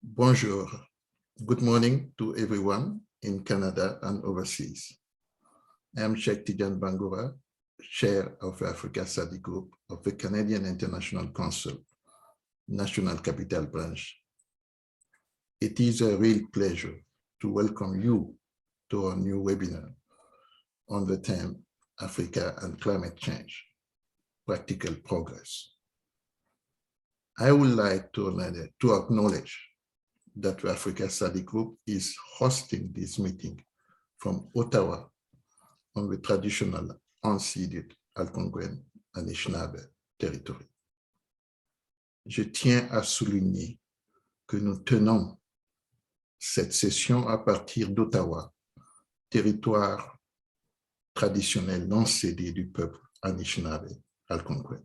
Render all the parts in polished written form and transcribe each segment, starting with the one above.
Bonjour. Good morning to everyone in Canada and overseas. I am Sheikh Tijan Bangura, Chair of the Africa Study Group of the Canadian International Council, National Capital Branch. It is a real pleasure to welcome you to our new webinar on the theme Africa and Climate Change, Practical Progress. I would like to acknowledge that the Africa Study Group is hosting this meeting from Ottawa on the traditional unceded Algonquin and Anishinaabe territory. Je tiens à souligner que nous tenons cette session à partir d'Ottawa, territoire traditionnel non cédé du peuple Anishinaabe Algonquin.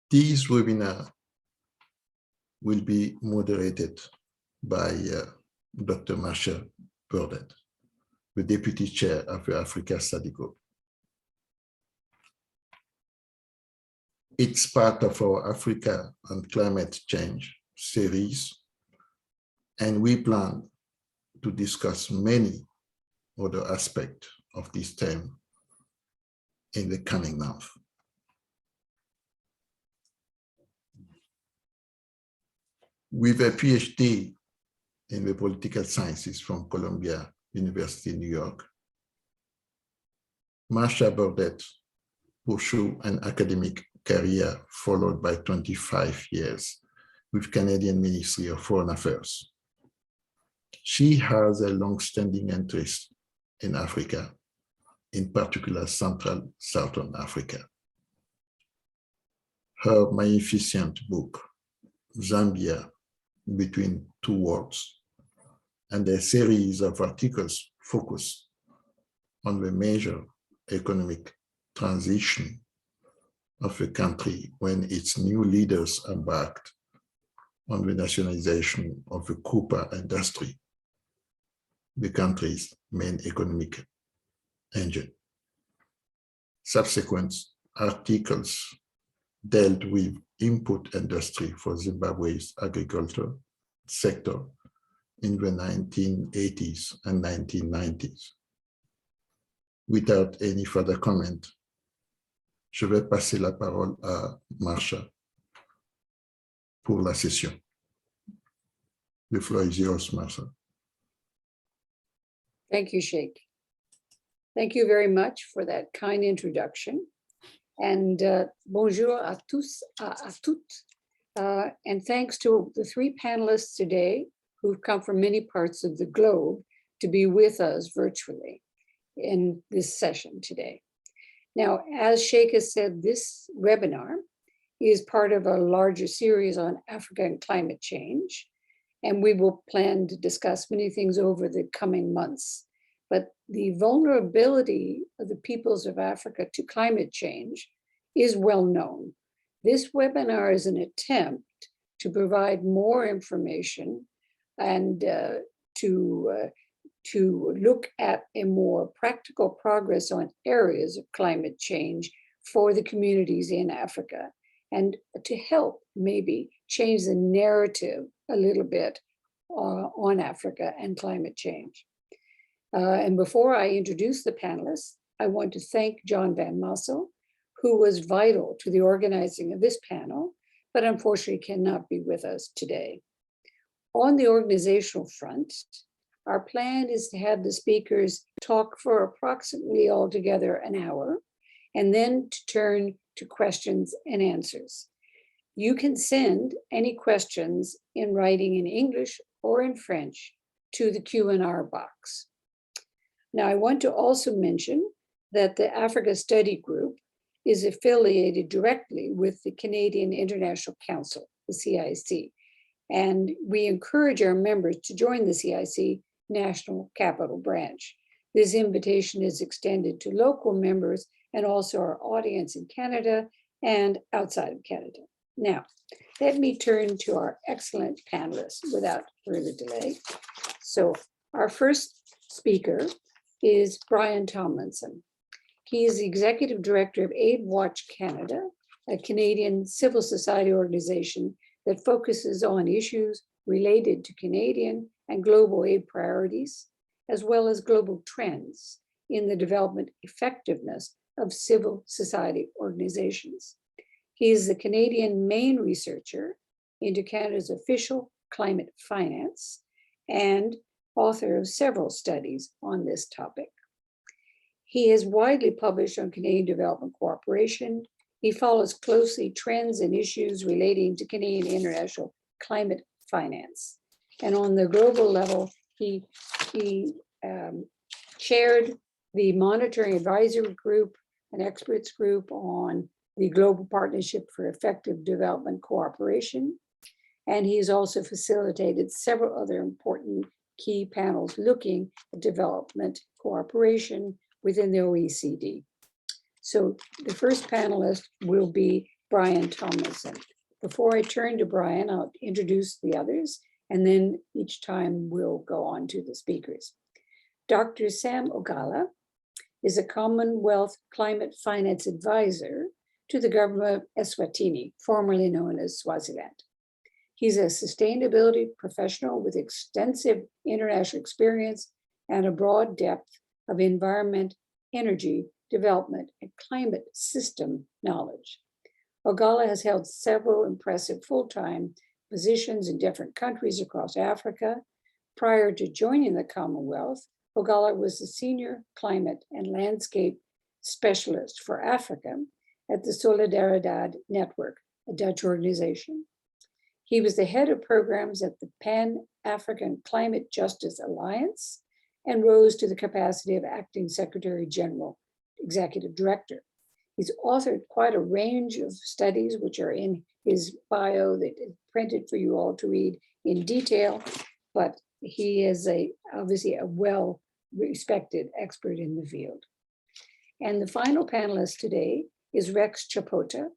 This webinar will be moderated by Dr. Marcia Burdett, the Deputy Chair of the Africa Study Group. It's part of our Africa and Climate Change series, and we plan to discuss many other aspects of this theme in the coming month. With a PhD in the political sciences from Columbia University, New York, Marcia Burdett pursued an academic career followed by 25 years with Canadian Ministry of Foreign Affairs. She has a long-standing interest in Africa, in particular Central Southern Africa. Her magnificent book, Zambia Between Two Worlds, and a series of articles focused on the major economic transition of the country when its new leaders embarked on the nationalization of the copper industry, the country's main economic engine. Subsequent articles dealt with input industry for Zimbabwe's agriculture sector in the 1980s and 1990s. Without any further comment, je vais passer la parole à Marcia pour la session. The floor is yours, Marcia. Thank you, Sheikh. Thank you very much for that kind introduction. And bonjour à tous, à toutes. And thanks to the three panelists today who've come from many parts of the globe to be with us virtually in this session today. Now, as Sheikh has said, this webinar is part of a larger series on Africa and climate change. And we will plan to discuss many things over the coming months. But the vulnerability of the peoples of Africa to climate change is well known. This webinar is an attempt to provide more information and to look at a more practical progress on areas of climate change for the communities in Africa, and to help maybe change the narrative a little bit on Africa and climate change. And before I introduce the panelists, I want to thank John Van Mussel, who was vital to the organizing of this panel, but unfortunately cannot be with us today. On the organizational front, our plan is to have the speakers talk for approximately altogether an hour, and then to turn to questions and answers. You can send any questions in writing in English or in French to the Q&R box. Now, I want to also mention that the Africa Study Group is affiliated directly with the Canadian International Council, the CIC, and we encourage our members to join the CIC National Capital Branch. This invitation is extended to local members and also our audience in Canada and outside of Canada. Now, let me turn to our excellent panelists without further delay. So our first speaker is Brian Tomlinson. He is the Executive Director of Aid Watch Canada, a Canadian civil society organization that focuses on issues related to Canadian and global aid priorities, as well as global trends in the development effectiveness of civil society organizations. He is the Canadian main researcher into Canada's official climate finance and author of several studies on this topic. He is widely published on Canadian development cooperation. He follows closely trends and issues relating to Canadian international climate finance. And on the global level, he chaired the Monitoring Advisory Group, an experts group on the Global Partnership for Effective Development Cooperation. And he has also facilitated several other important key panels looking at development cooperation within the OECD. So the first panelist will be Brian Tomlinson. Before I turn to Brian, I'll introduce the others, and then each time we'll go on to the speakers. Dr. Sam Ogala is a Commonwealth Climate Finance Advisor to the government of Eswatini, formerly known as Swaziland. He's a sustainability professional with extensive international experience and a broad depth of environment, energy, development, and climate system knowledge. Ogala has held several impressive full-time positions in different countries across Africa. Prior to joining the Commonwealth, Ogala was the Senior Climate and Landscape Specialist for Africa at the Solidaridad Network, a Dutch organization. He was the head of programs at the Pan-African Climate Justice Alliance and rose to the capacity of Acting Secretary General, Executive Director. He's authored quite a range of studies which are in his bio that is printed for you all to read in detail, but he is obviously a well-respected expert in the field. And the final panelist today is Rex Chapota.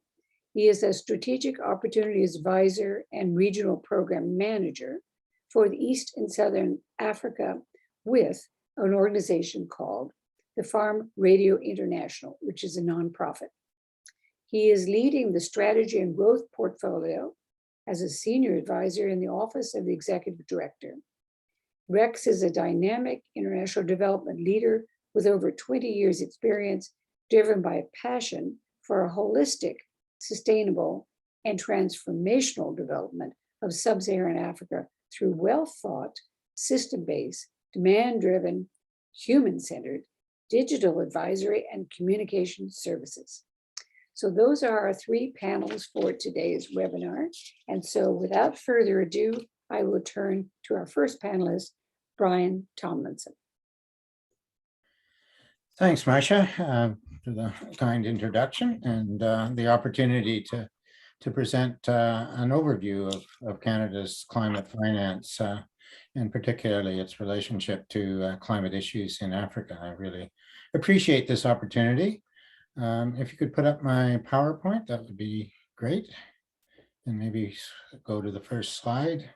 He is a Strategic Opportunities Advisor and Regional Program Manager for the East and Southern Africa with an organization called the Farm Radio International, which is a nonprofit. He is leading the strategy and growth portfolio as a senior advisor in the Office of the Executive Director. Rex is a dynamic international development leader with over 20 years experience, driven by a passion for a holistic, sustainable, and transformational development of sub-Saharan Africa through well-thought, system-based, demand-driven, human-centered, digital advisory and communication services. So those are our three panels for today's webinar. And so without further ado, I will turn to our first panelist, Brian Tomlinson. Thanks, Marcia, for the kind introduction and the opportunity to present an overview of Canada's climate finance, and particularly its relationship to climate issues in Africa. I really appreciate this opportunity. If you could put up my PowerPoint, that would be great. And maybe go to the first slide.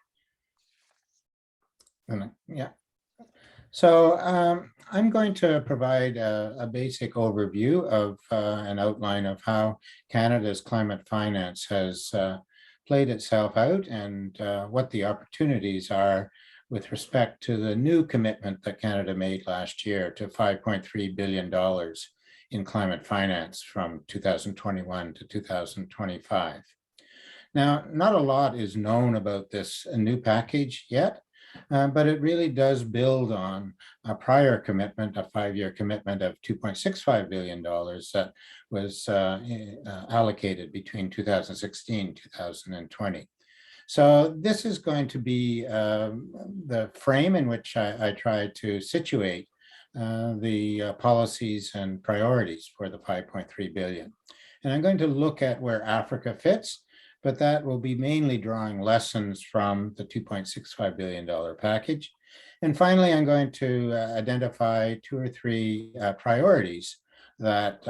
And, yeah. So I'm going to provide a basic overview of an outline of how Canada's climate finance has played itself out and what the opportunities are with respect to the new commitment that Canada made last year to $5.3 billion in climate finance from 2021 to 2025. Now, not a lot is known about this new package yet, but it really does build on a prior commitment, a 5-year commitment of $2.65 billion that was allocated between 2016 and 2020. So this is going to be the frame in which I try to situate the policies and priorities for the 5.3 billion. And I'm going to look at where Africa fits, but that will be mainly drawing lessons from the $2.65 billion package. And finally, I'm going to identify 2 or 3 priorities that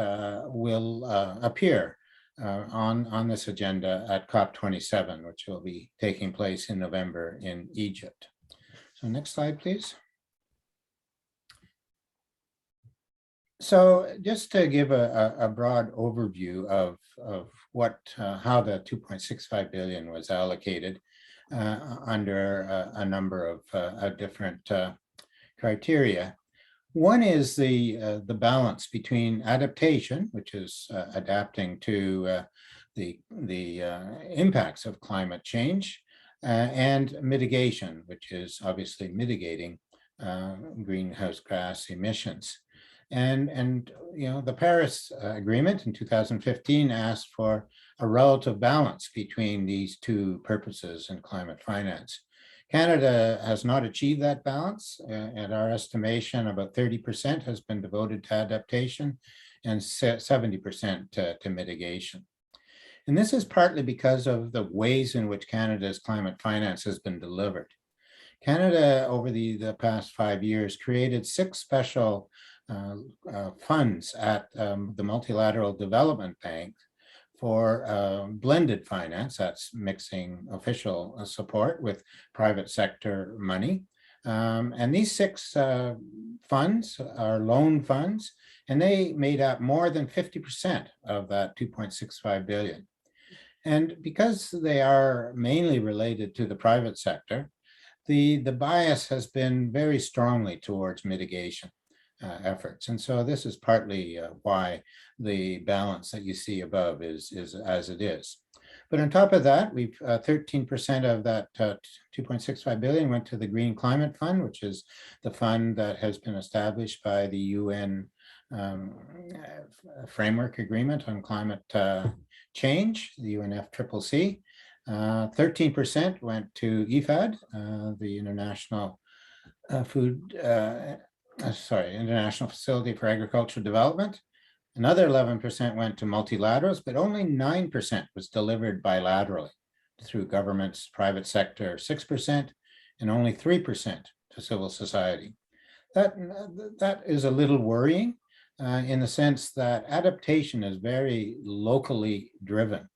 will appear on this agenda at COP27, which will be taking place in November in Egypt. So next slide, please. So just to give a broad overview of what how the 2.65 billion was allocated under a number of different criteria. One is the balance between adaptation, which is adapting to the impacts of climate change, and mitigation, which is obviously mitigating greenhouse gas emissions. And you know, the Paris Agreement in 2015 asked for a relative balance between these two purposes in climate finance. Canada has not achieved that balance. At our estimation, about 30% has been devoted to adaptation and 70% to mitigation. And this is partly because of the ways in which Canada's climate finance has been delivered. Canada, over the past 5 years, created 6 special funds at the Multilateral Development Bank for blended finance, that's mixing official support with private sector money. And these 6 funds are loan funds, and they made up more than 50% of that 2.65 billion. And because they are mainly related to the private sector, the bias has been very strongly towards mitigation efforts. And so this is partly why the balance that you see above is as it is. But on top of that, we've 13% of that 2.65 billion went to the Green Climate Fund, which is the fund that has been established by the UN Framework Agreement on Climate Change, the UNFCCC. 13% went to IFAD, the International International Facility for Agricultural Development. Another 11% went to multilaterals, but only 9% was delivered bilaterally through governments, private sector, 6%, and only 3% to civil society. That is a little worrying in the sense that adaptation is very locally driven.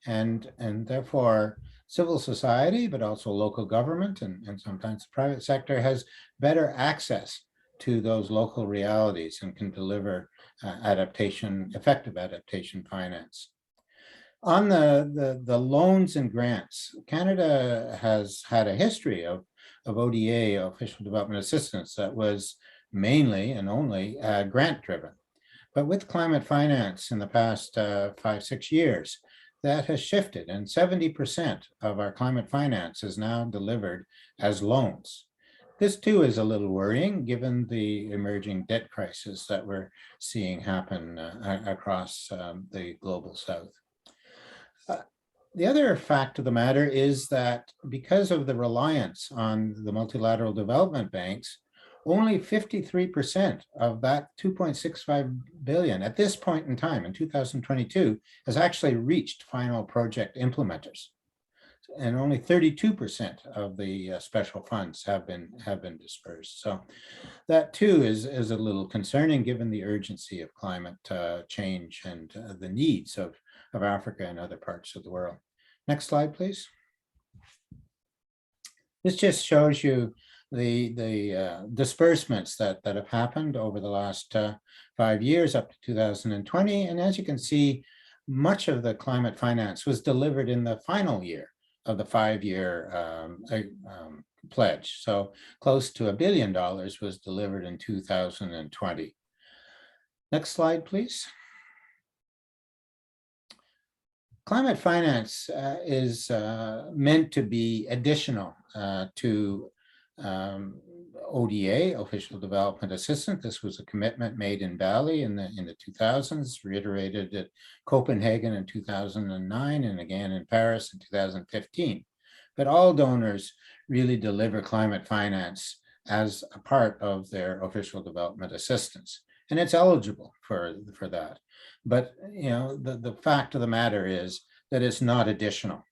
And therefore, civil society, but also local government and sometimes the private sector has better access to those local realities and can deliver effective adaptation finance. On the loans and grants, Canada has had a history of ODA, official development assistance, that was mainly and only grant driven. But with climate finance in the past 5-6 years, that has shifted, and 70% of our climate finance is now delivered as loans. This too is a little worrying given the emerging debt crisis that we're seeing happen across the global south. The other fact of the matter is that because of the reliance on the multilateral development banks, only 53% of that 2.65 billion at this point in time in 2022 has actually reached final project implementers. And only 32% of the special funds have been dispersed. So that too is a little concerning given the urgency of climate change and the needs of Africa and other parts of the world. Next slide, please. This just shows you the disbursements that have happened over the last 5 years up to 2020. And as you can see, much of the climate finance was delivered in the final year of the 5-year pledge. So close to $1 billion was delivered in 2020. Next slide, please. Climate finance is meant to be additional to ODA, Official Development Assistance. This was a commitment made in Bali in the 2000s, reiterated at Copenhagen in 2009, and again in Paris in 2015. But all donors really deliver climate finance as a part of their official development assistance, and it's eligible for that. But you know, the fact of the matter is that it's not additional.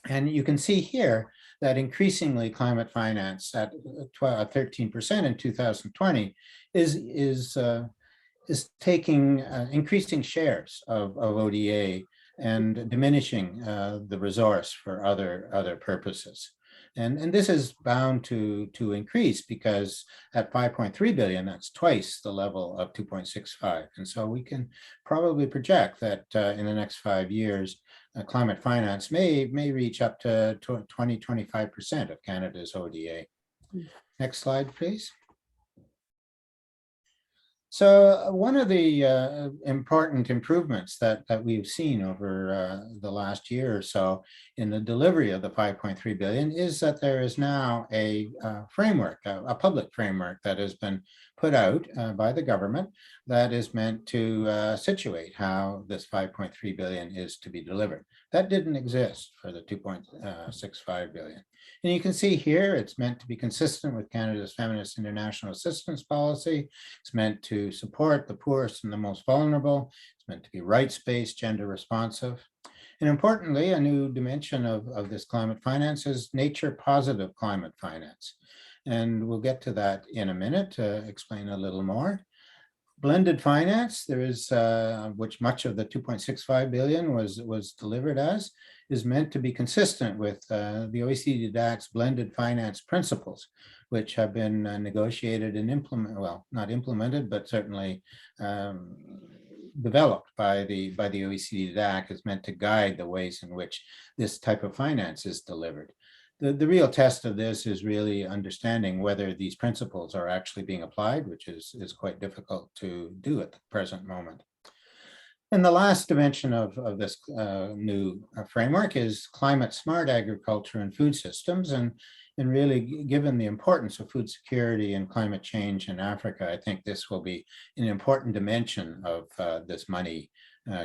And you can see here that increasingly climate finance at 13% in 2020 is taking increasing shares of ODA and diminishing the resource for other purposes. And this is bound to increase because at 5.3 billion, that's twice the level of 2.65. And so we can probably project that in the next 5 years, climate finance may reach up to 20, 25% of Canada's ODA. Next slide, please. So one of the important improvements that we've seen over the last year or so in the delivery of the 5.3 billion is that there is now a framework, a public framework that has been put out by the government that is meant to situate how this 5.3 billion is to be delivered. That didn't exist for the 2.65 billion. And you can see here, it's meant to be consistent with Canada's feminist international assistance policy. It's meant to support the poorest and the most vulnerable. It's meant to be rights-based, gender responsive. And importantly, a new dimension of this climate finance is nature-positive climate finance. And we'll get to that in a minute to explain a little more. Blended finance, there is, which much of the 2.65 billion was delivered as, is meant to be consistent with the OECD DAC's blended finance principles, which have been negotiated and implemented, well, not implemented, but certainly developed by the OECD DAC, is meant to guide the ways in which this type of finance is delivered. The real test of this is really understanding whether these principles are actually being applied, which is quite difficult to do at the present moment. And the last dimension of this new framework is climate smart agriculture and food systems. And really, given the importance of food security and climate change in Africa, I think this will be an important dimension of this money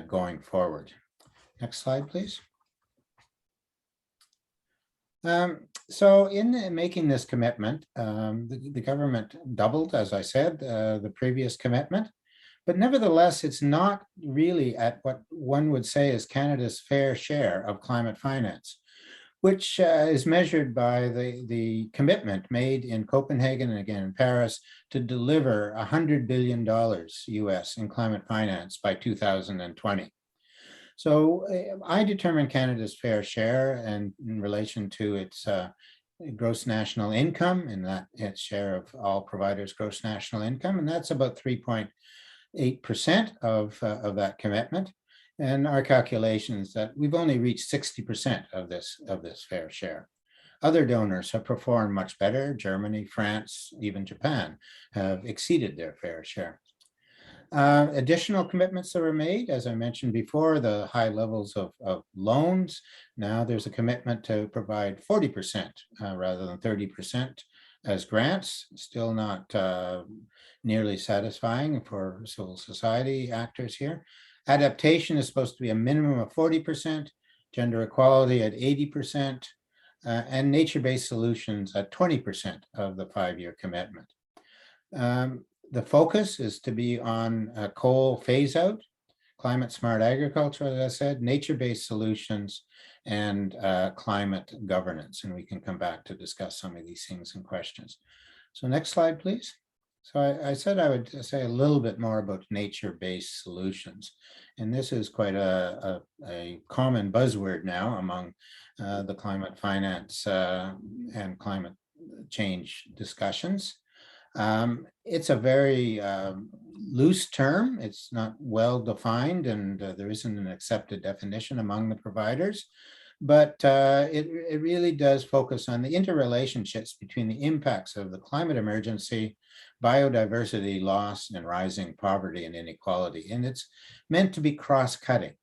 going forward. Next slide, please. So in making this commitment, the government doubled, as I said, the previous commitment, but nevertheless, it's not really at what one would say is Canada's fair share of climate finance, which is measured by the commitment made in Copenhagen and again in Paris to deliver $100 billion US in climate finance by 2020. So I determine Canada's fair share and in relation to its gross national income, and that its share of all providers' gross national income, and that's about 3.8% of that commitment. And our calculations that we've only reached 60% of this fair share. Other donors have performed much better. Germany, France, even Japan have exceeded their fair share. Additional commitments that were made, as I mentioned before, the high levels of loans. Now there's a commitment to provide 40% rather than 30% as grants, still not nearly satisfying for civil society actors here. Adaptation is supposed to be a minimum of 40%, gender equality at 80%, and nature-based solutions at 20% of the 5-year commitment. The focus is to be on coal phase out, climate smart agriculture, as I said, nature-based solutions, and climate governance. And we can come back to discuss some of these things and questions. So next slide, please. So I said I would say a little bit more about nature-based solutions. And this is quite a common buzzword now among the climate finance and climate change discussions. It's a very loose term. It's not well defined, and there isn't an accepted definition among the providers. But it really does focus on the interrelationships between the impacts of the climate emergency, biodiversity loss, and rising poverty and inequality. And it's meant to be cross-cutting.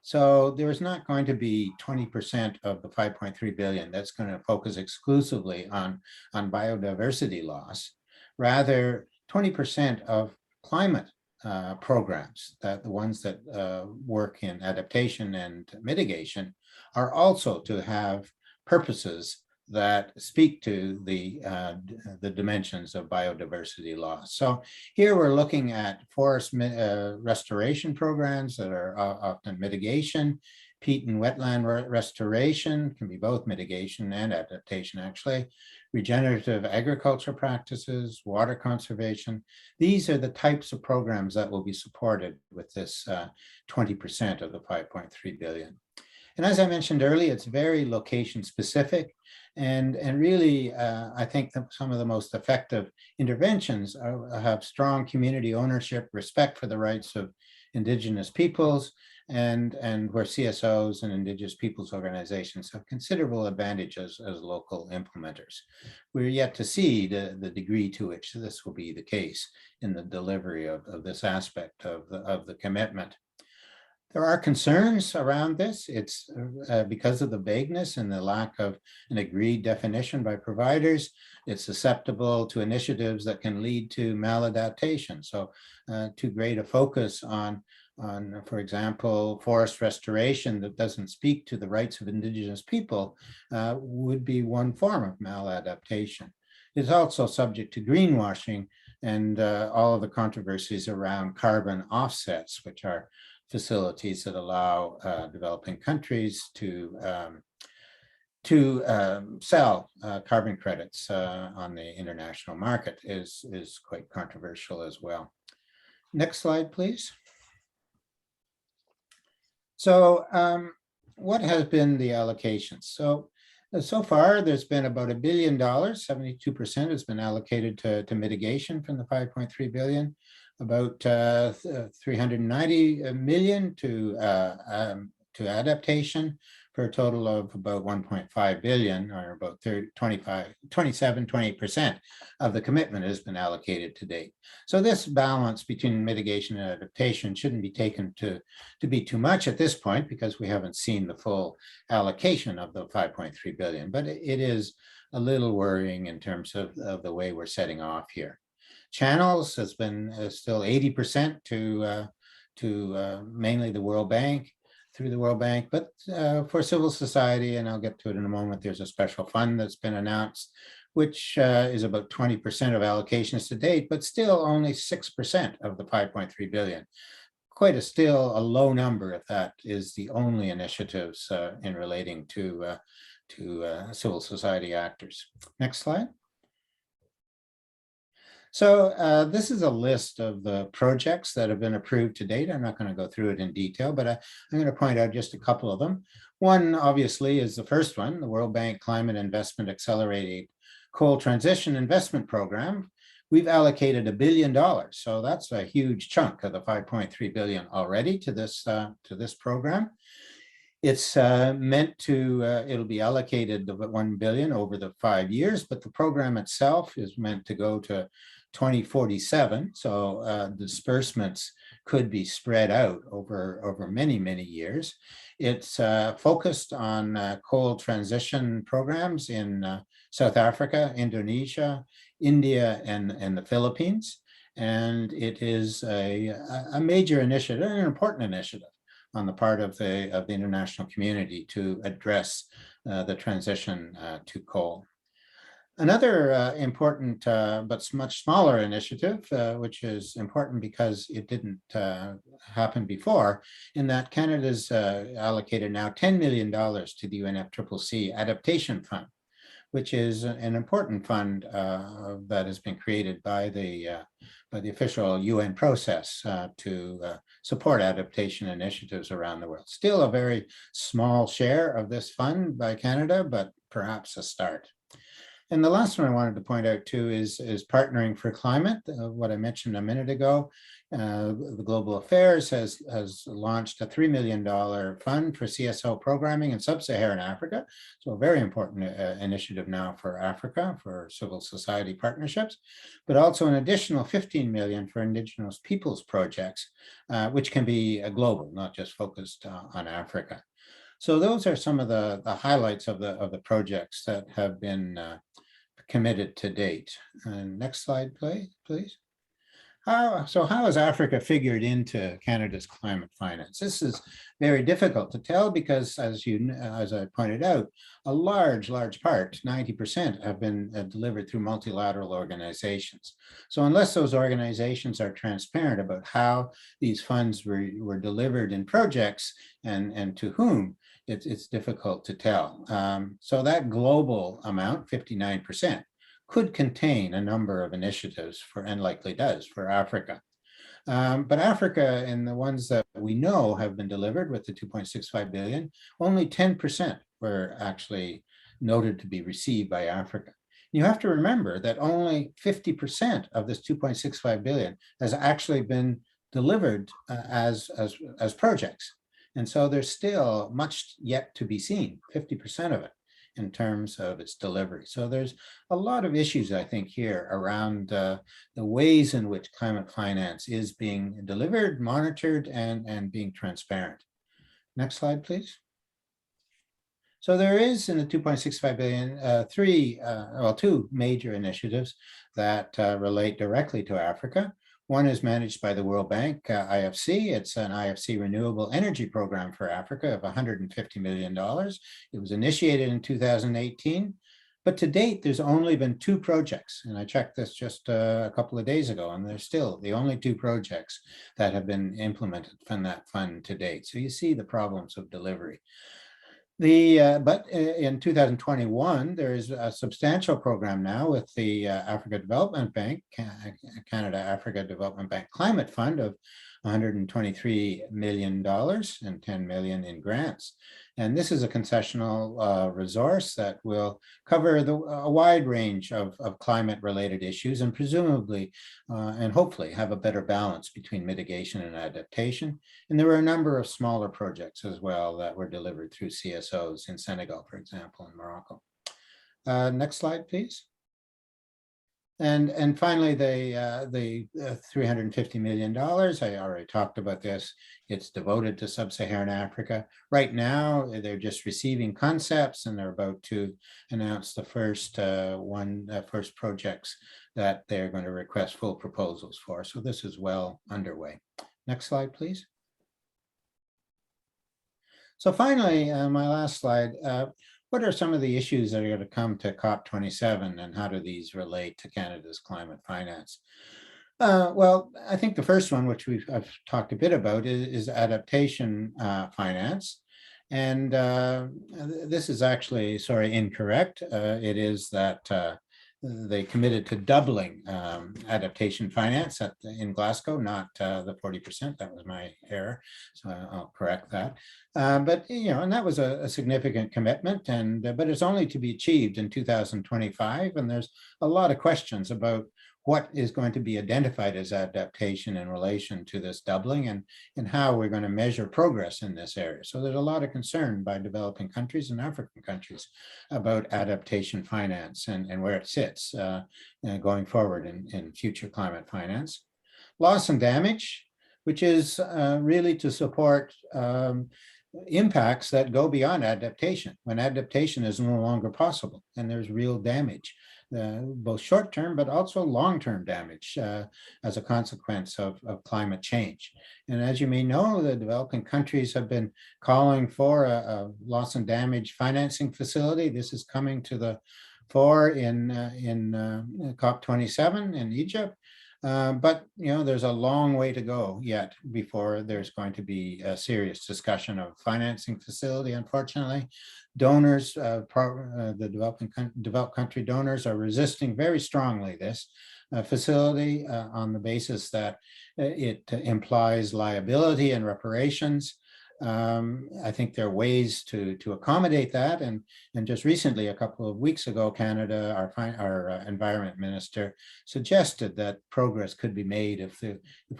So there is not going to be 20% of the 5.3 billion that's going to focus exclusively on biodiversity loss. Rather, 20% of climate programs, that the ones that work in adaptation and mitigation, are also to have purposes that speak to the dimensions of biodiversity loss. So here we're looking at forest restoration programs that are often mitigation, peat and wetland restoration, can be both mitigation and adaptation actually, regenerative agriculture practices, water conservation. These are the types of programs that will be supported with this 20% of the 5.3 billion. And as I mentioned earlier, it's very location specific. And really, I think that some of the most effective interventions have strong community ownership, respect for the rights of Indigenous peoples, and where CSOs and Indigenous peoples organizations have considerable advantages as local implementers. We're yet to see the degree to which this will be the case in the delivery of this aspect of the commitment. There are concerns around this. It's because of the vagueness and the lack of an agreed definition by providers. It's susceptible to initiatives that can lead to maladaptation. So too great a focus on, for example, forest restoration that doesn't speak to the rights of Indigenous people would be one form of maladaptation. It's also subject to greenwashing and all of the controversies around carbon offsets, which are facilities that allow developing countries to sell carbon credits on the international market is quite controversial as well. Next slide, please. So what has been the allocations? So far, there's been about $1 billion, 72% has been allocated to mitigation from the 5.3 billion. About 390 million to adaptation, for a total of about 1.5 billion, or about 28% of the commitment has been allocated to date. So this balance between mitigation and adaptation shouldn't be taken to be too much at this point, because we haven't seen the full allocation of the 5.3 billion, but it is a little worrying in terms of the way we're setting off here. Channels has been still 80% to mainly the World Bank, through the World Bank, but for civil society, and I'll get to it in a moment, there's a special fund that's been announced, which is about 20% of allocations to date, but still only 6% of the 5.3 billion. Quite still a low number if that is the only initiatives in relating to civil society actors. Next slide. So this is a list of the projects that have been approved to date. I'm not going to go through it in detail, but I'm going to point out just a couple of them. One, obviously, is the first one, the World Bank Climate Investment Accelerated Coal Transition Investment Program. We've allocated $1 billion, so that's a huge chunk of the 5.3 billion already to this program. It's meant to, it'll be allocated about 1 billion over the 5 years, but the program itself is meant to go to 2047. So disbursements could be spread out over many, many years. It's focused on coal transition programs in South Africa, Indonesia, India, and the Philippines. And it is a major initiative, an important initiative on the part of the international community to address the transition to coal. Another important but much smaller initiative, which is important because it didn't happen before, in that Canada's allocated now $10 million to the UNFCCC Adaptation Fund, which is an important fund that has been created by the official UN process to support adaptation initiatives around the world. Still a very small share of this fund by Canada, but perhaps a start. And the last one I wanted to point out too is Partnering for Climate, what I mentioned a minute ago. The Global Affairs has launched a $3 million fund for CSO programming in sub-Saharan Africa. So a very important initiative now for Africa, for civil society partnerships, but also an additional 15 million for Indigenous peoples projects, which can be global, not just focused on Africa. So those are some of the highlights of the projects that have been committed to date. And next slide, please. How has Africa figured into Canada's climate finance? This is very difficult to tell because, as I pointed out, a large part, 90%, have been delivered through multilateral organizations. So unless those organizations are transparent about how these funds were delivered in projects and to whom, it's difficult to tell. So that global amount, 59%, could contain a number of initiatives and likely does for Africa. But Africa, and the ones that we know have been delivered with the 2.65 billion, only 10% were actually noted to be received by Africa. You have to remember that only 50% of this 2.65 billion has actually been delivered as projects. And so there's still much yet to be seen, 50% of it in terms of its delivery. So there's a lot of issues, I think, here around the ways in which climate finance is being delivered, monitored, and being transparent. Next slide, please. So there is in the 2.65 billion, two major initiatives that relate directly to Africa. One is managed by the World Bank, IFC. It's an IFC renewable energy program for Africa of $150 million. It was initiated in 2018, but to date, there's only been 2 projects. And I checked this just a couple of days ago, and there's still the only 2 projects that have been implemented from that fund to date. So you see the problems of delivery. But in 2021, there is a substantial program now with the Africa Development Bank, Canada Africa Development Bank Climate Fund of $123 million and 10 million in grants. And this is a concessional resource that will cover a wide range of climate related issues, and presumably and hopefully have a better balance between mitigation and adaptation. And there were a number of smaller projects as well that were delivered through CSOs in Senegal, for example, and Morocco. Next slide, please. And finally, the $350 million, I already talked about this. It's devoted to sub-Saharan Africa. Right now, they're just receiving concepts, and they're about to announce the first projects that they're going to request full proposals for. So this is well underway. Next slide, please. So finally, my last slide. What are some of the issues that are going to come to COP27, and how do these relate to Canada's climate finance? Well, I think the first one, which I've talked a bit about, is adaptation finance. And this is actually, incorrect. It is that they committed to doubling adaptation finance in Glasgow, not the 40%. That was my error, so I'll correct that. But and that was a significant commitment, but it's only to be achieved in 2025, and there's a lot of questions about what is going to be identified as adaptation in relation to this doubling, and how we're going to measure progress in this area. So there's a lot of concern by developing countries and African countries about adaptation finance and where it sits going forward in future climate finance. Loss and damage, which is really to support impacts that go beyond adaptation, when adaptation is no longer possible and there's real damage. Both short-term but also long-term damage as a consequence of climate change. And as you may know, the developing countries have been calling for a loss and damage financing facility. This is coming to the fore in COP27 in Egypt. But there's a long way to go yet before there's going to be a serious discussion of financing facility. Unfortunately, donors, the developed country donors, are resisting very strongly this facility on the basis that it implies liability and reparations. I think there are ways to accommodate that, and just recently, a couple of weeks ago, Canada, our environment minister, suggested that progress could be made if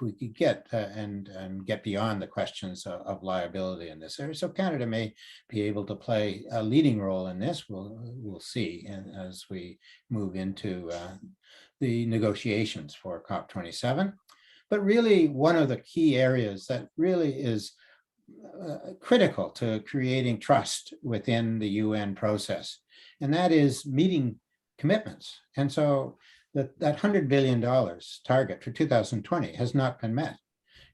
we could get and get beyond the questions of liability in this area. So Canada may be able to play a leading role in this. We'll see as we move into the negotiations for COP27. But really, one of the key areas that really is critical to creating trust within the UN process, and that is meeting commitments. And so that $100 billion target for 2020 has not been met.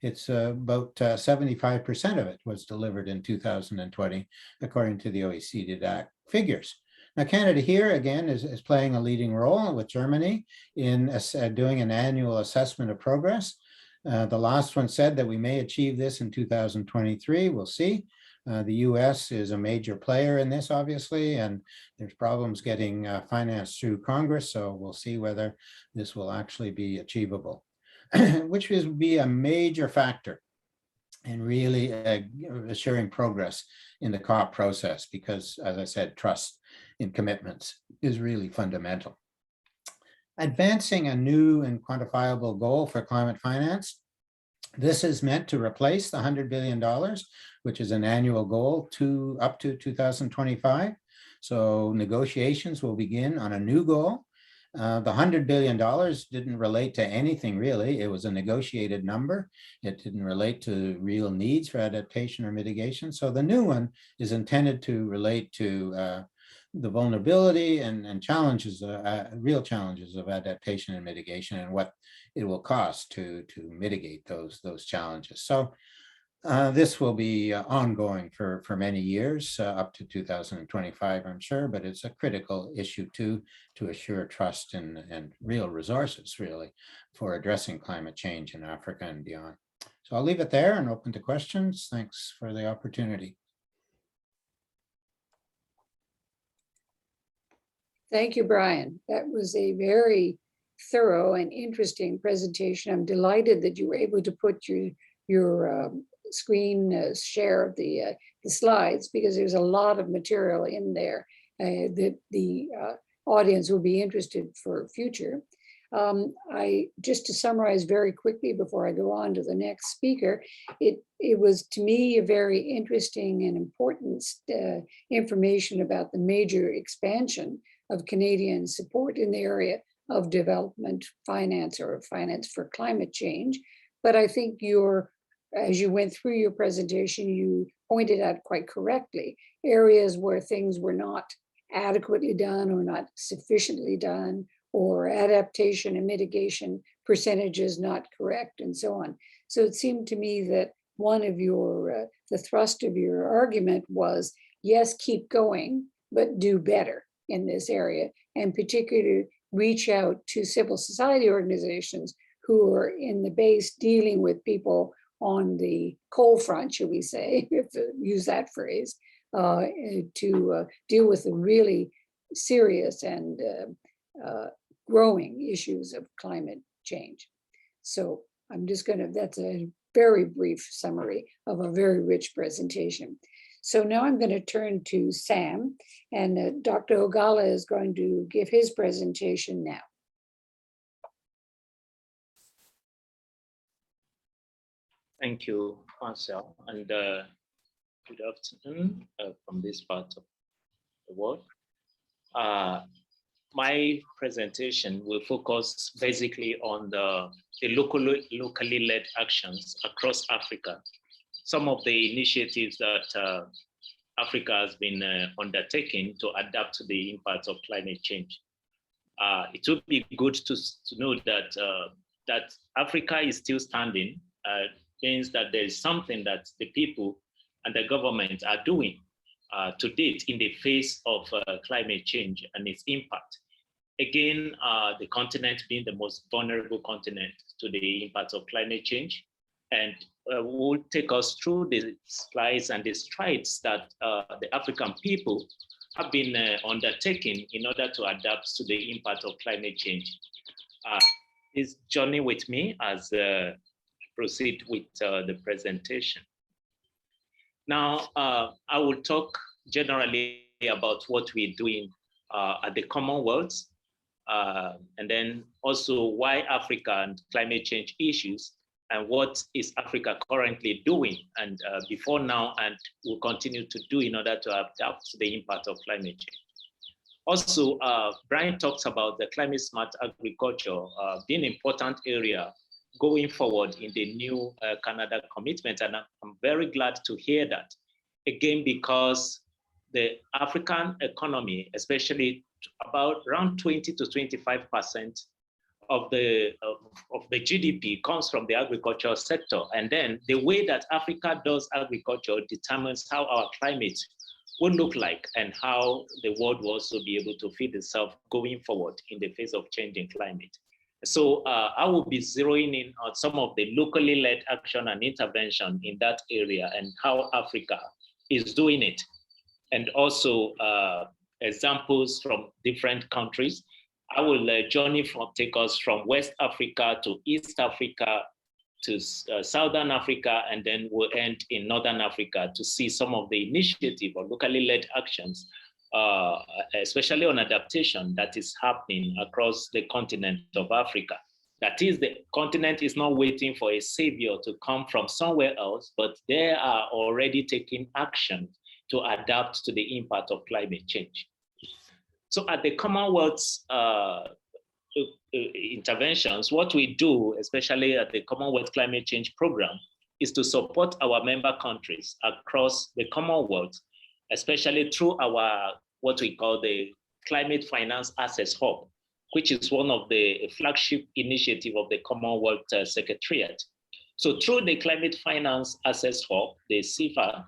It's about 75% of it was delivered in 2020, according to the OECD DAC figures. Now, Canada here, again, is playing a leading role with Germany in doing an annual assessment of progress. The last one said that we may achieve this in 2023. We'll see. The US is a major player in this, obviously, and there's problems getting financed through Congress. So we'll see whether this will actually be achievable. which would be a major factor in really assuring progress in the COP process, because, as I said, trust in commitments is really fundamental. Advancing a new and quantifiable goal for climate finance. This is meant to replace the $100 billion, which is an annual goal up to 2025. So negotiations will begin on a new goal. The $100 billion didn't relate to anything really. It was a negotiated number. It didn't relate to real needs for adaptation or mitigation. So the new one is intended to relate to the vulnerability and challenges, real challenges of adaptation and mitigation, and what it will cost to mitigate those challenges. So this will be ongoing for many years, up to 2025, I'm sure, but it's a critical issue too, to assure trust and real resources, really, for addressing climate change in Africa and beyond. So I'll leave it there and open to questions. Thanks for the opportunity. Thank you, Brian. That was a very thorough and interesting presentation. I'm delighted that you were able to put your screen share of the slides, because there's a lot of material in there that the audience will be interested for future. Just to summarize very quickly before I go on to the next speaker, it was to me a very interesting and important information about the major expansion of Canadian support in the area of development finance, or finance for climate change. But I think as you went through your presentation, you pointed out quite correctly areas where things were not adequately done or not sufficiently done, or adaptation and mitigation percentages not correct, and so on. So it seemed to me that one of the thrust of your argument was, yes, keep going, but do better in this area, and particularly reach out to civil society organizations who are in the base dealing with people on the cold front, should we say, if to use that phrase, to deal with the really serious and growing issues of climate change. So I'm just that's a very brief summary of a very rich presentation. So now I'm going to turn to Sam, and Dr. Ogala is going to give his presentation now. Thank you, Marcel, and good afternoon from this part of the world. My presentation will focus basically on the locally led actions across Africa. Some of the initiatives that Africa has been undertaking to adapt to the impact of climate change. It would be good to know that that Africa is still standing, means that there is something that the people and the government are doing to date in the face of climate change and its impact. Again, the continent being the most vulnerable continent to the impact of climate change. And will take us through the slides and the strides that the African people have been undertaking in order to adapt to the impact of climate change. Please journey with me as I proceed with the presentation. Now, I will talk generally about what we're doing at the Commonwealth, and then also why Africa and climate change issues, and what is Africa currently doing and before now, and will continue to do in order to adapt to the impact of climate change. Also, Brian talks about the climate smart agriculture being an important area going forward in the new Canada commitment, and I'm very glad to hear that. Again, because the African economy, especially about around 20 to 25% of the GDP comes from the agricultural sector. And then the way that Africa does agriculture determines how our climate will look like and how the world will also be able to feed itself going forward in the face of changing climate. So I will be zeroing in on some of the locally led action and intervention in that area and how Africa is doing it. And also examples from different countries I will take us from West Africa to East Africa to Southern Africa, and then we'll end in Northern Africa to see some of the initiative or locally led actions, especially on adaptation, that is happening across the continent of Africa. That is, the continent is not waiting for a savior to come from somewhere else, but they are already taking action to adapt to the impact of climate change. So at the Commonwealth's interventions, what we do, especially at the Commonwealth Climate Change Program, is to support our member countries across the Commonwealth, especially through our, what we call the Climate Finance Access Hub, which is one of the flagship initiative of the Commonwealth Secretariat. So through the Climate Finance Access Hub, the CFA,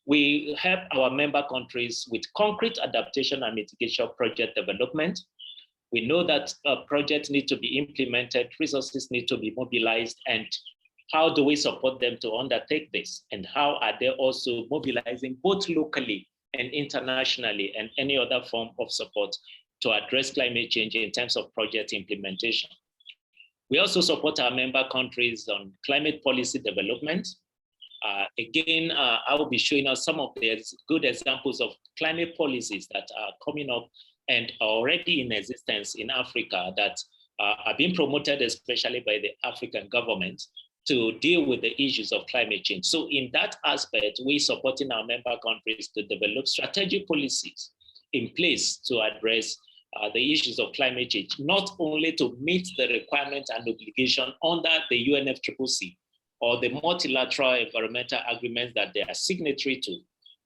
we help our member countries with concrete adaptation and mitigation project development. We know that projects need to be implemented, resources need to be mobilized, and how do we support them to undertake this? And how are they also mobilizing both locally and internationally and any other form of support to address climate change in terms of project implementation? We also support our member countries on climate policy development. Again, I will be showing us some of the good examples of climate policies that are coming up and are already in existence in Africa that are being promoted, especially by the African government, to deal with the issues of climate change. So in that aspect, we're supporting our member countries to develop strategic policies in place to address the issues of climate change, not only to meet the requirements and obligation under the UNFCCC or the multilateral environmental agreements that they are signatory to,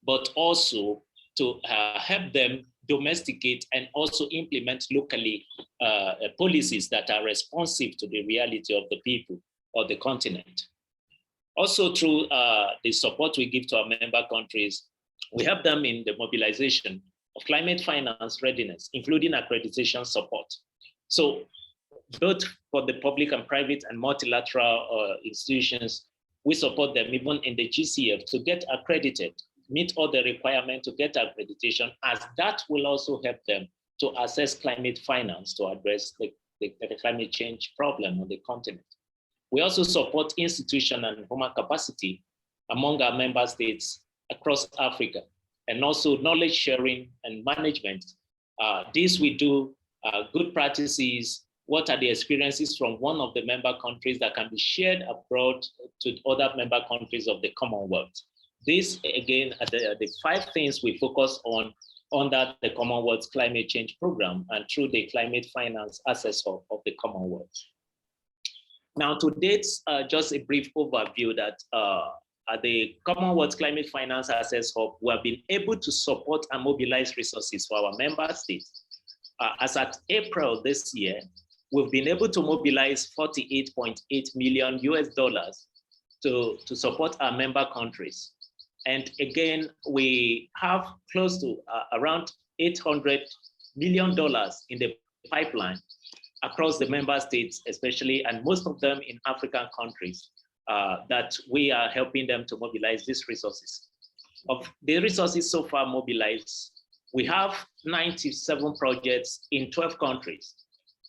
but also to help them domesticate and also implement locally policies that are responsive to the reality of the people or the continent. Also through the support we give to our member countries, we help them in the mobilization of climate finance readiness, including accreditation support. So both for the public and private and multilateral institutions, we support them even in the GCF to get accredited, meet all the requirements to get accreditation, as that will also help them to assess climate finance to address the climate change problem on the continent. We also support institutional and human capacity among our member states across Africa, and also knowledge sharing and management. This we do good practices. What are the experiences from one of the member countries that can be shared abroad to other member countries of the Commonwealth? This, again, are the 5 things we focus on under the Commonwealth Climate Change Program and through the Climate Finance Access Hub of the Commonwealth. Now, to date, just a brief overview that at the Commonwealth Climate Finance Access Hub, we have been able to support and mobilize resources for our member states. As at April this year, we've been able to mobilize $48.8 million to support our member countries. And again, we have close to around $800 million in the pipeline across the member states, especially, and most of them in African countries, that we are helping them to mobilize these resources. Of the resources so far mobilized, we have 97 projects in 12 countries.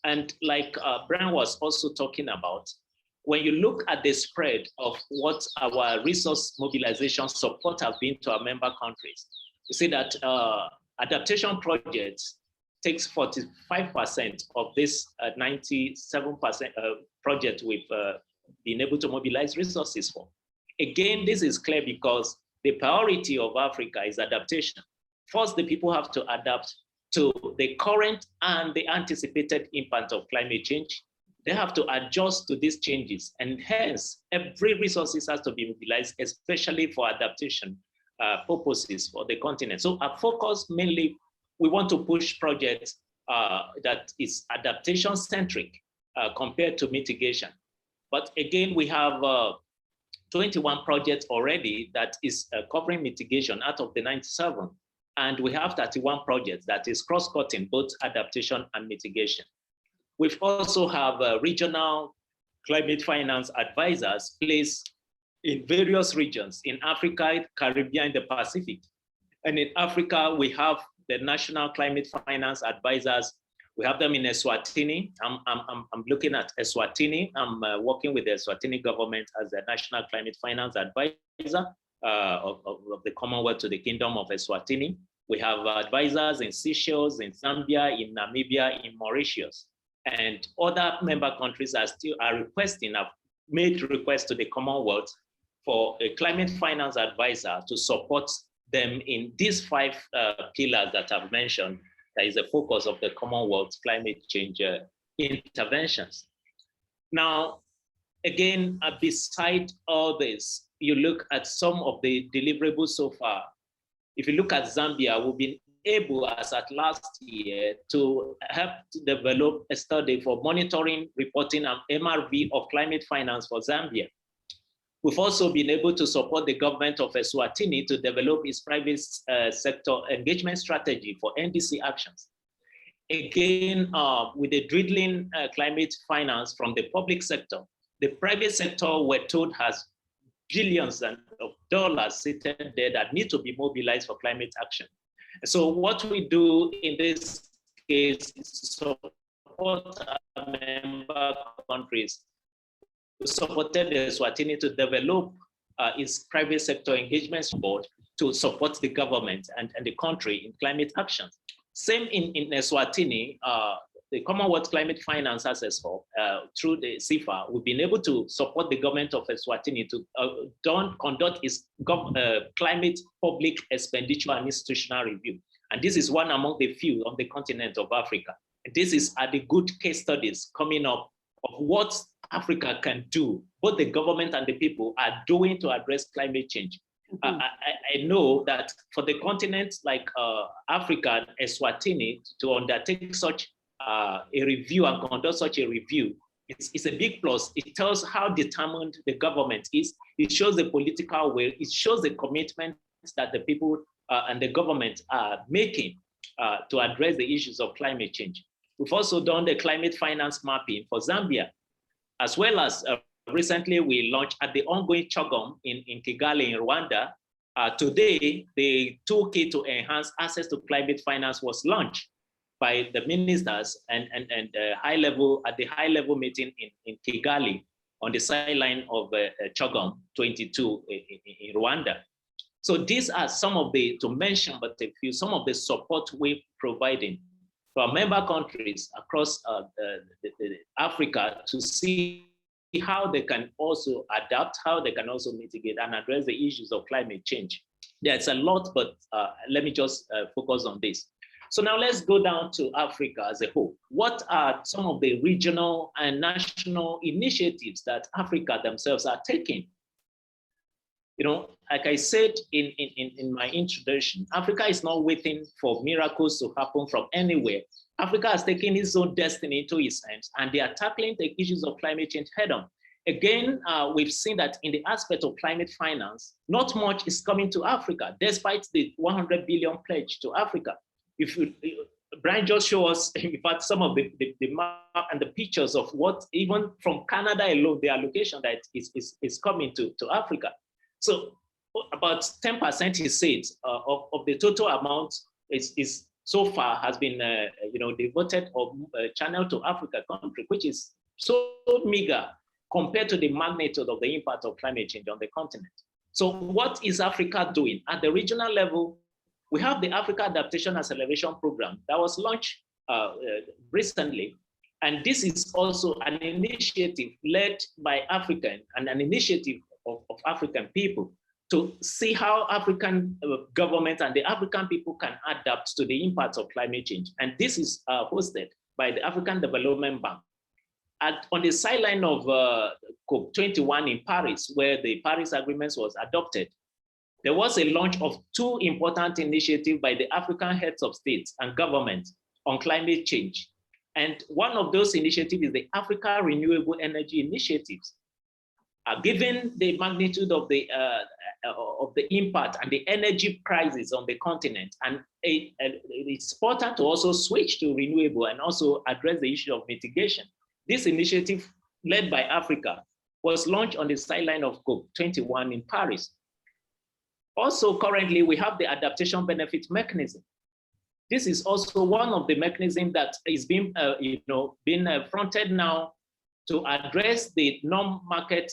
And like Brian was also talking about, when you look at the spread of what our resource mobilization support have been to our member countries, you see that adaptation projects takes 45% of this 97% project we've been able to mobilize resources for. Again, this is clear because the priority of Africa is adaptation. First, the people have to adapt to the current and the anticipated impact of climate change. They have to adjust to these changes, and hence every resources has to be mobilized, especially for adaptation purposes for the continent. So our focus mainly, we want to push projects that is adaptation centric compared to mitigation. But again, we have 21 projects already that is covering mitigation out of the 97. And we have 31 projects that is cross-cutting both adaptation and mitigation. We've also have regional climate finance advisors placed in various regions in Africa, Caribbean, the Pacific. And in Africa, we have the national climate finance advisors We have them in Eswatini. I'm looking at Eswatini. I'm working with the Eswatini government as the National Climate Finance Advisor of the Commonwealth to the Kingdom of Eswatini. We have advisors in Seychelles, in Zambia, in Namibia, in Mauritius. And other member countries are requesting, have made requests to the Commonwealth for a climate finance advisor to support them in these 5 pillars that I've mentioned. That is the focus of the Commonwealth climate change interventions. Now, again, beside all this, you look at some of the deliverables so far. If you look at Zambia, we've been able, as at last year, to help to develop a study for monitoring, reporting, and MRV of climate finance for Zambia. We've also been able to support the government of Eswatini to develop its private sector engagement strategy for NDC actions. Again, with the dwindling climate finance from the public sector, the private sector, we're told, has billions of dollars sitting there that need to be mobilized for climate action. So what we do in this case is support our member countries. We supported the Eswatini to develop its private sector engagement board to support the government and the country in climate action. Same in Eswatini, the Commonwealth Climate Finance Access Hub, through the CIFA, we've been able to support the government of Eswatini to conduct its climate public expenditure and institutional review. And this is one among the few on the continent of Africa. And this is the good case studies coming up of what Africa can do, what the government and the people are doing to address climate change. Mm-hmm. I know that for the continent like Africa, Eswatini, to undertake such a review and conduct such a review, it's a big plus. It tells how determined the government is. It shows the political will. It shows the commitment that the people and the government are making to address the issues of climate change. We've also done the climate finance mapping for Zambia, as well as recently we launched at the ongoing CHOGM in Kigali, in Rwanda. Today, the toolkit to enhance access to climate finance was launched by the ministers and at the high level meeting in Kigali on the sideline of CHOGM 22 in Rwanda. So these are some of the, to mention but a few, some of the support we're providing to our member countries across Africa to see how they can also adapt, how they can also mitigate and address the issues of climate change. There's a lot, but let me just focus on this. So now let's go down to Africa as a whole. What are some of the regional and national initiatives that Africa themselves are taking? You know, like I said in my introduction, Africa is not waiting for miracles to happen from anywhere. Africa has taken its own destiny into its hands, and they are tackling the issues of climate change head on. Again, we've seen that in the aspect of climate finance, not much is coming to Africa, despite the 100 billion pledge to Africa. If Brian just showed us, in fact, some of the map and the pictures of what, even from Canada alone, the allocation that is coming to Africa. So about 10%, he said, of the total amount is so far has been devoted or channeled to Africa country, which is so meager compared to the magnitude of the impact of climate change on the continent. So what is Africa doing? At the regional level, we have the Africa Adaptation Acceleration Program that was launched recently. And this is also an initiative led by African and an initiative of African people to see how African government and the African people can adapt to the impacts of climate change. And this is hosted by the African Development Bank. On the sideline of COP21 in Paris, where the Paris Agreement was adopted, there was a launch of 2 important initiatives by the African heads of states and government on climate change. And one of those initiatives is the Africa Renewable Energy Initiatives. Given the magnitude of the impact and the energy crisis on the continent, and it's important to also switch to renewable and also address the issue of mitigation. This initiative, led by Africa, was launched on the sideline of COP21 in Paris. Also, currently, we have the adaptation benefit mechanism. This is also one of the mechanisms that is being, fronted now to address the non-market,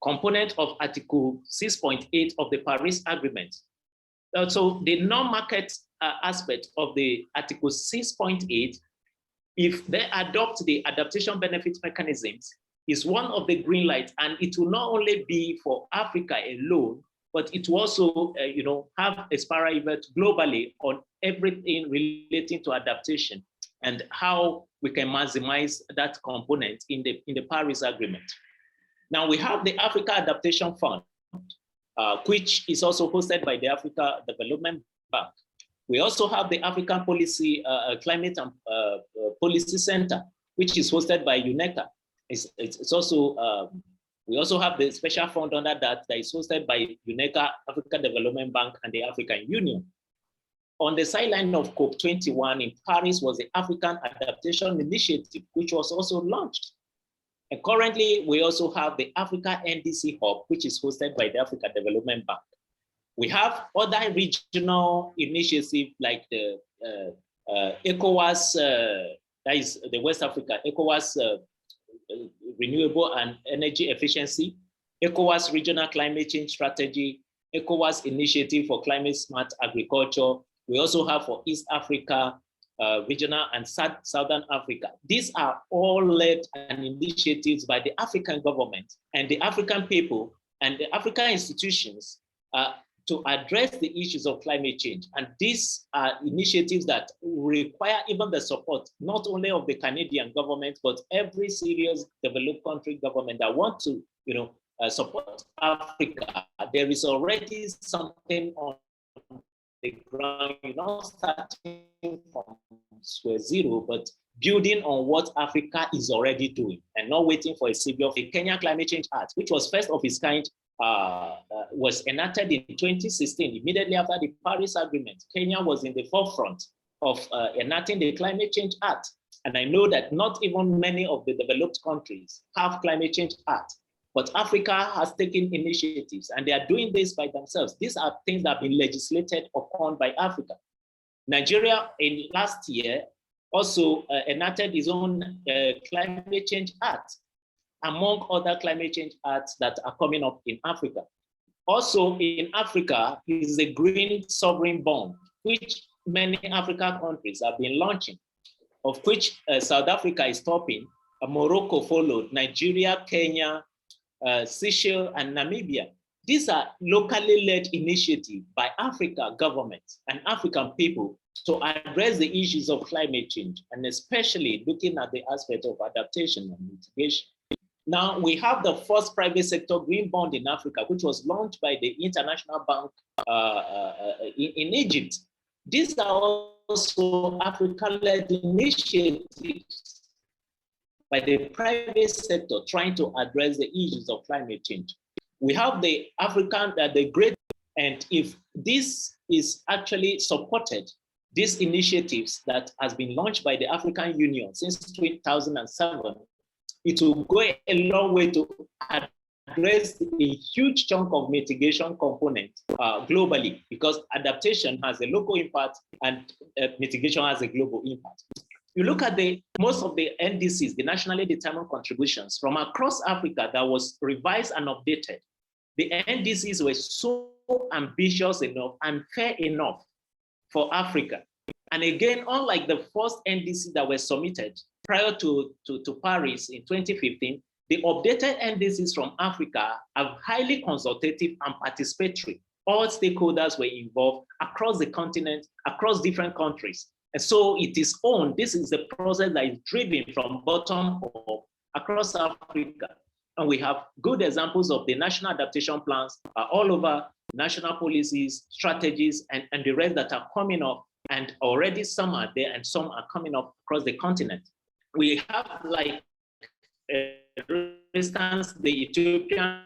component of Article 6.8 of the Paris Agreement. So the non-market aspect of the Article 6.8, if they adopt the adaptation benefit mechanisms, is one of the green lights, and it will not only be for Africa alone, but it will also, have a spiral effect globally on everything relating to adaptation and how we can maximize that component in the Paris Agreement. Now we have the Africa Adaptation Fund, which is also hosted by the Africa Development Bank. We also have the African Policy Climate and Policy Center, which is hosted by UNECA. It's also, we also have the special fund under that is hosted by UNECA, Africa Development Bank, and the African Union. On the sideline of COP21 in Paris was the African Adaptation Initiative, which was also launched. And currently, we also have the Africa NDC Hub, which is hosted by the Africa Development Bank. We have other regional initiatives like the ECOWAS, that is the West Africa, ECOWAS Renewable and Energy Efficiency, ECOWAS Regional Climate Change Strategy, ECOWAS Initiative for Climate Smart Agriculture. We also have for East Africa, regional and Southern Africa. These are all led and initiatives by the African government and the African people and the African institutions to address the issues of climate change. And these are initiatives that require even the support, not only of the Canadian government, but every serious developed country government that want to, support Africa. There is already something on the ground, starting from square zero, but building on what Africa is already doing and not waiting for a savior. The Kenya Climate Change Act, which was first of its kind, was enacted in 2016, immediately after the Paris Agreement. Kenya was in the forefront of enacting the Climate Change Act. And I know that not even many of the developed countries have Climate Change Act, but Africa has taken initiatives and they are doing this by themselves. These are things that have been legislated upon by Africa. Nigeria in last year also enacted its own Climate Change Act, among other climate change acts that are coming up in Africa. Also in Africa is the green sovereign bond, which many African countries have been launching, of which South Africa is topping, Morocco followed, Nigeria, Kenya, Seychelles, and Namibia. These are locally led initiatives by Africa governments and African people to address the issues of climate change, and especially looking at the aspect of adaptation and mitigation. Now, we have the first private sector green bond in Africa, which was launched by the International Bank in Egypt. These are also African-led initiatives by the private sector trying to address the issues of climate change. We have the African, the great, and if this is actually supported, these initiatives that has been launched by the African Union since 2007, it will go a long way to address a huge chunk of mitigation component globally, because adaptation has a local impact and mitigation has a global impact. You look at most of the NDCs, the nationally determined contributions from across Africa that was revised and updated. The NDCs were so ambitious enough and fair enough for Africa. And again, unlike the first NDC that were submitted prior to Paris in 2015, the updated NDCs from Africa are highly consultative and participatory. All stakeholders were involved across the continent, across different countries. And so it is this is the process that is driven from bottom up across Africa. And we have good examples of the national adaptation plans all over, national policies, strategies, and the rest that are coming up. And already some are there and some are coming up across the continent. We have, like, for instance, the Ethiopian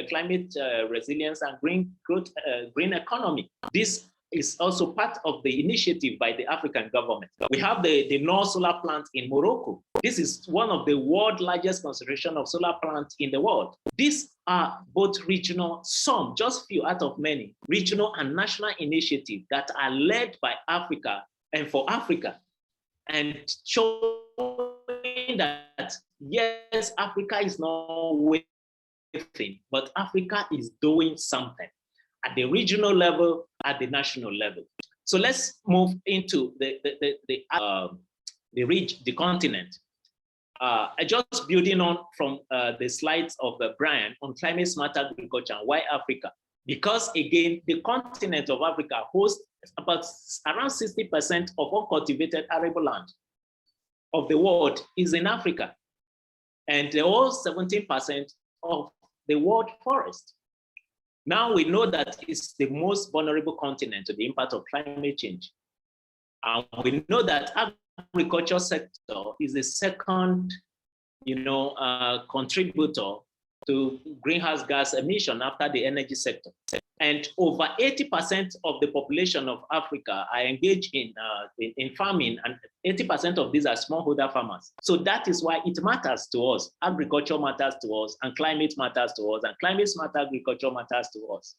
climate resilience and green growth, green economy. This is also part of the initiative by the African government. We have the North solar plant in Morocco. This is one of the world's largest concentration of solar plants in the world. These are both regional, some, just few out of many, regional and national initiatives that are led by Africa and for Africa, and showing that, yes, Africa is not waiting, but Africa is doing something at the regional level, at the national level. So let's move into the continent. Just building on from the slides of Brian on climate smart agriculture and why Africa, because again, the continent of Africa hosts about around 60% of uncultivated arable land of the world is in Africa, and they hold 17% of the world forest. Now we know that it's the most vulnerable continent to the impact of climate change. And we know that agriculture sector is the second, contributor to greenhouse gas emission after the energy sector. And over 80% of the population of Africa are engaged in farming, and 80% of these are smallholder farmers. So that is why it matters to us. Agriculture matters to us, and climate matters to us, and climate smart agriculture matters to us.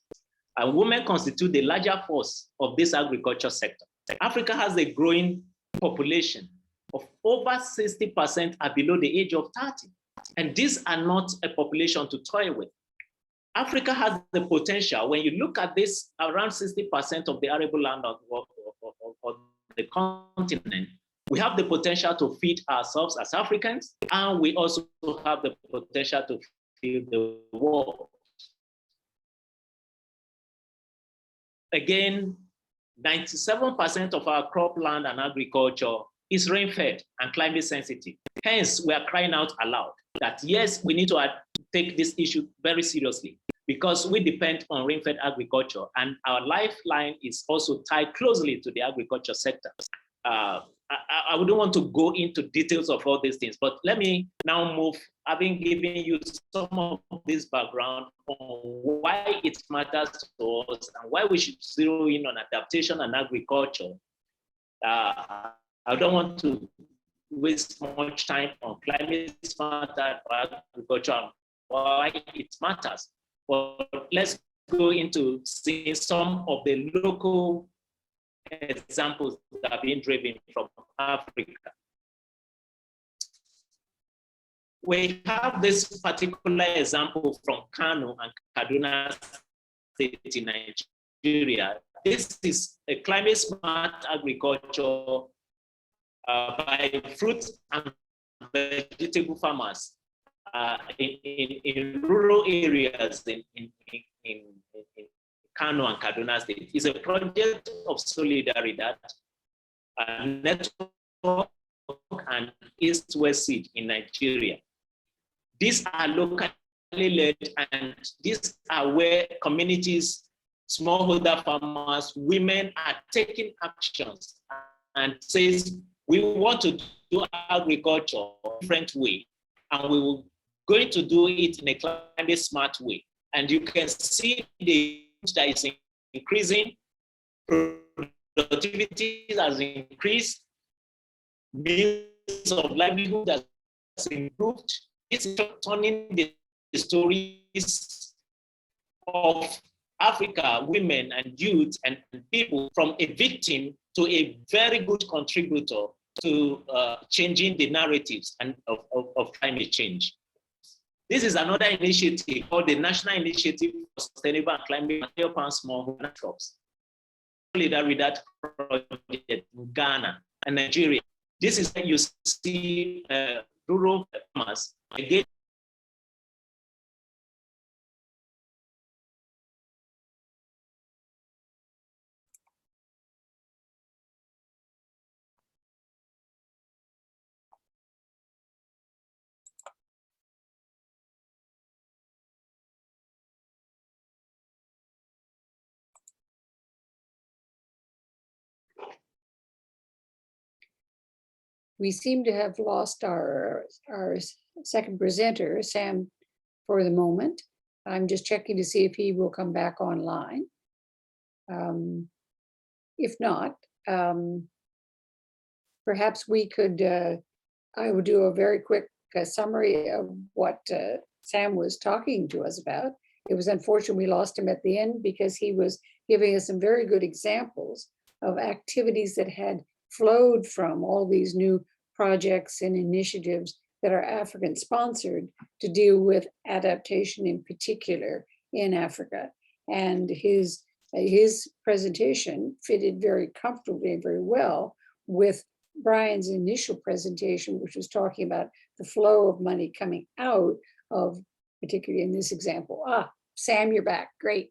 And women constitute the larger force of this agriculture sector. Africa has a growing population of over 60% are below the age of 30. And these are not a population to toy with. Africa has the potential, when you look at this, around 60% of the arable land of the continent, we have the potential to feed ourselves as Africans, and we also have the potential to feed the world. Again, 97% of our cropland and agriculture is rain-fed and climate sensitive. Hence, we are crying out aloud that yes, we need to take this issue very seriously, because we depend on rain-fed agriculture, and our lifeline is also tied closely to the agriculture sector. I wouldn't want to go into details of all these things, but let me now move, having given you some of this background on why it matters to us and why we should zero in on adaptation and agriculture. I don't want to waste much time on climate smart agriculture and why it matters. But let's go into seeing some of the local examples that are being driven from Africa. We have this particular example from Kano and Kaduna State in Nigeria. This is a climate smart agriculture by fruit and vegetable farmers in rural areas in Kano and Kaduna State. It's a project of Solidaridad, a network and East-West Seed in Nigeria. These are locally led, and these are where communities, smallholder farmers, women are taking actions and says, we want to do agriculture a different way, and we will going to do it in a climate smart way. And you can see the that is increasing, productivity has increased, means of livelihood has improved. It's turning the stories of Africa, women and youth and people from a victim to a very good contributor to changing the narratives and of climate change. This is another initiative called the National Initiative for Sustainable and Climate Material Palm Smallholder Crops. Solidaridad project in Ghana and Nigeria. This is where you see rural farmers again. We seem to have lost our second presenter, Sam, for the moment. I'm just checking to see if he will come back online. if not, perhaps we could, I would do a very quick summary of what Sam was talking to us about. It was unfortunate we lost him at the end because he was giving us some very good examples of activities that had flowed from all these new projects and initiatives that are African sponsored to deal with adaptation in particular in Africa. And his presentation fitted very comfortably and very well with Brian's initial presentation, which was talking about the flow of money coming out of, particularly in this example. Sam, you're back. Great.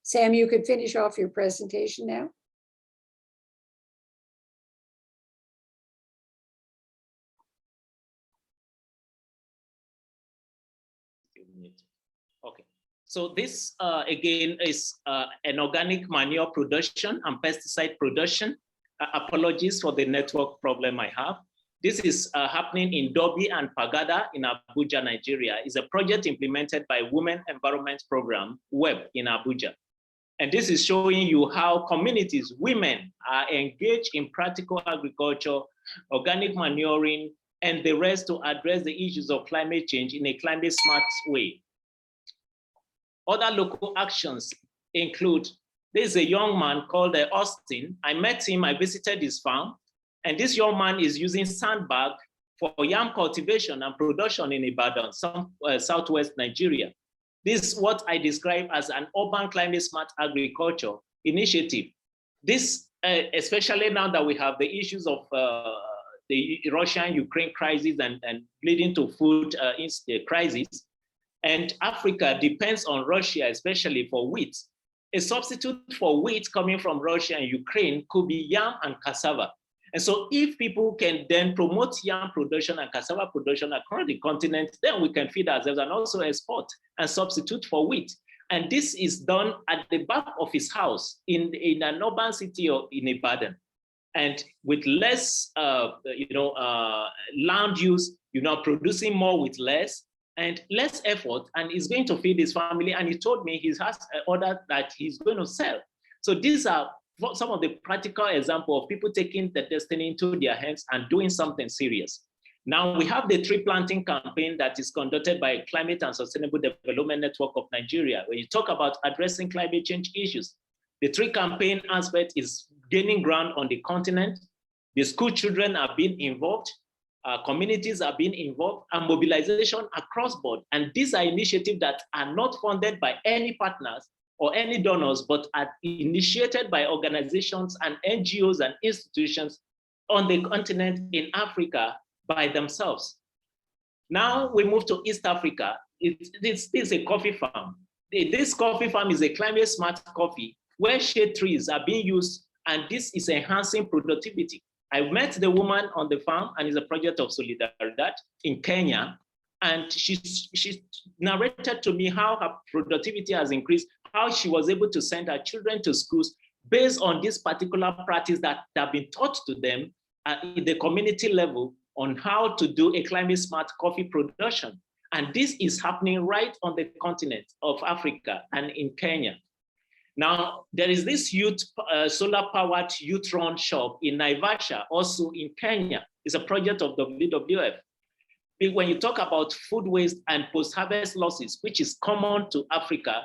Sam, you could finish off your presentation now. Okay. So this, again, is an organic manure production and pesticide production. Apologies for the network problem I have. This is happening in Dobi and Pagada in Abuja, Nigeria. It's a project implemented by Women Environment Program, WEB, in Abuja. And this is showing you how communities, women, are engaged in practical agriculture, organic manuring, and the rest to address the issues of climate change in a climate smart way. Other local actions include, there's a young man called Austin. I met him, I visited his farm, and this young man is using sandbag for yam cultivation and production in Ibadan, southwest Nigeria. This is what I describe as an urban climate smart agriculture initiative. This, especially now that we have the issues of the Russian-Ukraine crisis and leading to food crisis, and Africa depends on Russia, especially for wheat. A substitute for wheat coming from Russia and Ukraine could be yam and cassava. And so if people can then promote yam production and cassava production across the continent, then we can feed ourselves and also export and substitute for wheat. And this is done at the back of his house in an urban city in Ibadan. And with less land use, producing more with less, and less effort, and he's going to feed his family. And he told me he has an order that he's going to sell. So these are some of the practical examples of people taking the destiny into their hands and doing something serious. Now we have the tree planting campaign that is conducted by Climate and Sustainable Development Network of Nigeria, where you talk about addressing climate change issues. The tree campaign aspect is gaining ground on the continent. The school children are being involved. Communities are being involved, and mobilization across board. And these are initiatives that are not funded by any partners or any donors, but are initiated by organizations and NGOs and institutions on the continent in Africa by themselves. Now we move to East Africa. This is a coffee farm. This coffee farm is a climate smart coffee where shade trees are being used, and this is enhancing productivity. I met the woman on the farm, and it's a project of Solidaridad in Kenya. And she narrated to me how her productivity has increased, how she was able to send her children to schools based on this particular practice that have been taught to them at the community level on how to do a climate smart coffee production. And this is happening right on the continent of Africa and in Kenya. Now, there is this solar-powered youth-run shop in Naivasha, also in Kenya. It's a project of WWF. When you talk about food waste and post-harvest losses, which is common to Africa,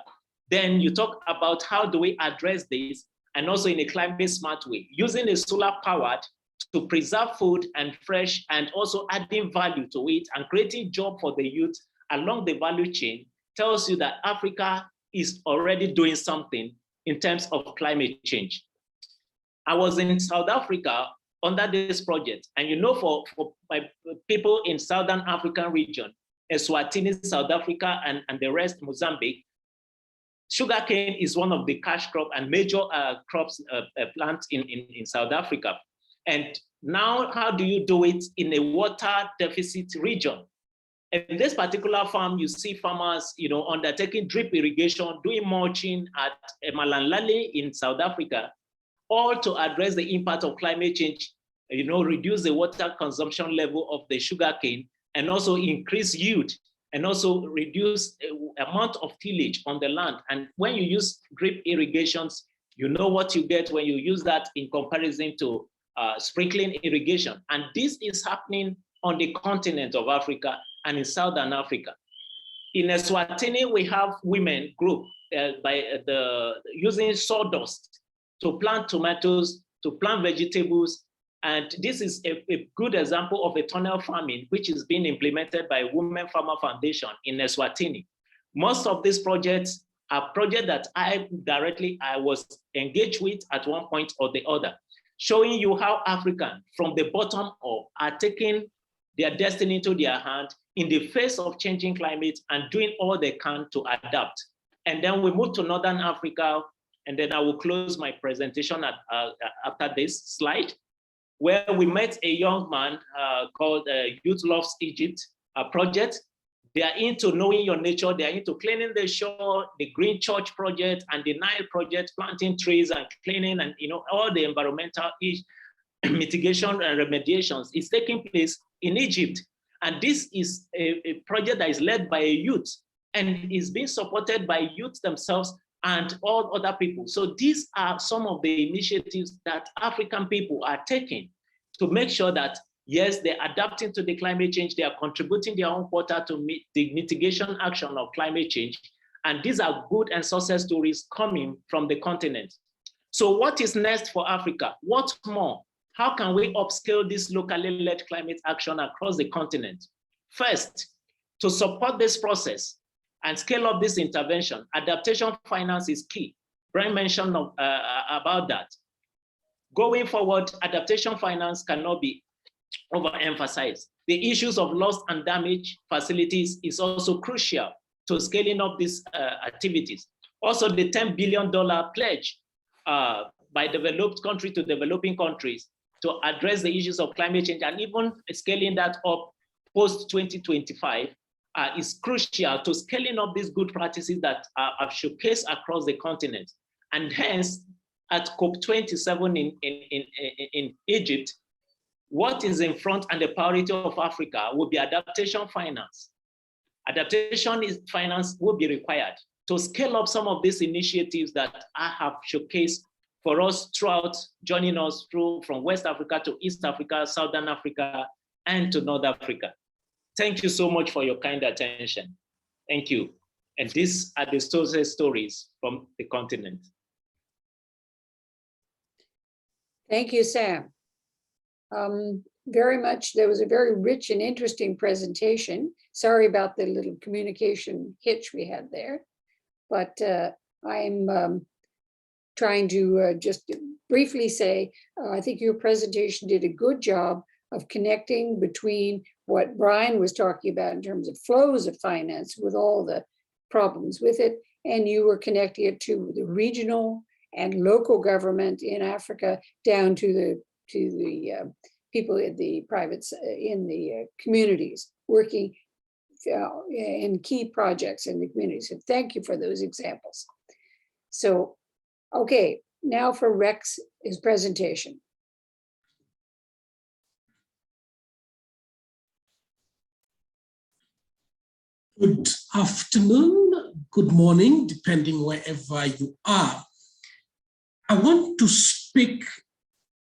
then you talk about how do we address this, and also in a climate smart way, using a solar-powered to preserve food and fresh, and also adding value to it and creating job for the youth along the value chain, tells you that Africa is already doing something in terms of climate change. I was in South Africa under this project, and for my people in Southern African region, Eswatini, South Africa, and the rest, Mozambique, sugarcane is one of the cash crop and major crops plant in South Africa. And now, how do you do it in a water deficit region? In this particular farm, you see farmers, undertaking drip irrigation, doing mulching at Malanlale in South Africa, all to address the impact of climate change, reduce the water consumption level of the sugarcane, and also increase yield and also reduce amount of tillage on the land. And when you use drip irrigations, you know what you get when you use that in comparison to sprinkling irrigation. And this is happening on the continent of Africa and in Southern Africa. In Eswatini, we have women group using sawdust to plant tomatoes, to plant vegetables. And this is a good example of a tunnel farming, which is being implemented by Women Farmer Foundation in Eswatini. Most of these projects are projects that I was engaged with at one point or the other, showing you how Africans from the bottom up are taking their destiny into their hand in the face of changing climate and doing all they can to adapt. And then we move to Northern Africa, and then I will close my presentation after this slide, where we met a young man called Youth Loves Egypt project. They are into knowing your nature. They are into cleaning the shore, the Green Church project, and the Nile project, planting trees and cleaning, and all the environmental mitigation and remediations is taking place in Egypt. And this is a project that is led by a youth and is being supported by youth themselves and all other people. So these are some of the initiatives that African people are taking to make sure that, yes, they're adapting to the climate change, they are contributing their own quota to meet the mitigation action of climate change. And these are good and success stories coming from the continent. So what is next for Africa? What more? How can we upscale this locally led climate action across the continent? First, to support this process and scale up this intervention, adaptation finance is key. Brian mentioned about that. Going forward, adaptation finance cannot be overemphasized. The issues of loss and damage facilities is also crucial to scaling up these activities. Also, the $10 billion pledge by developed countries to developing countries to address the issues of climate change and even scaling that up post-2025 is crucial to scaling up these good practices that are showcased across the continent. And hence, at COP27 in Egypt, what is in front and the priority of Africa will be adaptation finance. Adaptation finance will be required to scale up some of these initiatives that I have showcased for us throughout, joining us through from West Africa to East Africa, Southern Africa, and to North Africa. Thank you so much for your kind attention. Thank you. And these are the stories from the continent. Thank you, Sam. Very much, there was a very rich and interesting presentation. Sorry about the little communication hitch we had there, but I'm trying to just briefly say, I think your presentation did a good job of connecting between what Brian was talking about in terms of flows of finance with all the problems with it, and you were connecting it to the regional and local government in Africa down to the people in the privates in the communities working in key projects in the communities. So thank you for those examples. So, okay, now for Rex, his presentation. Good afternoon, good morning, depending wherever you are. I want to speak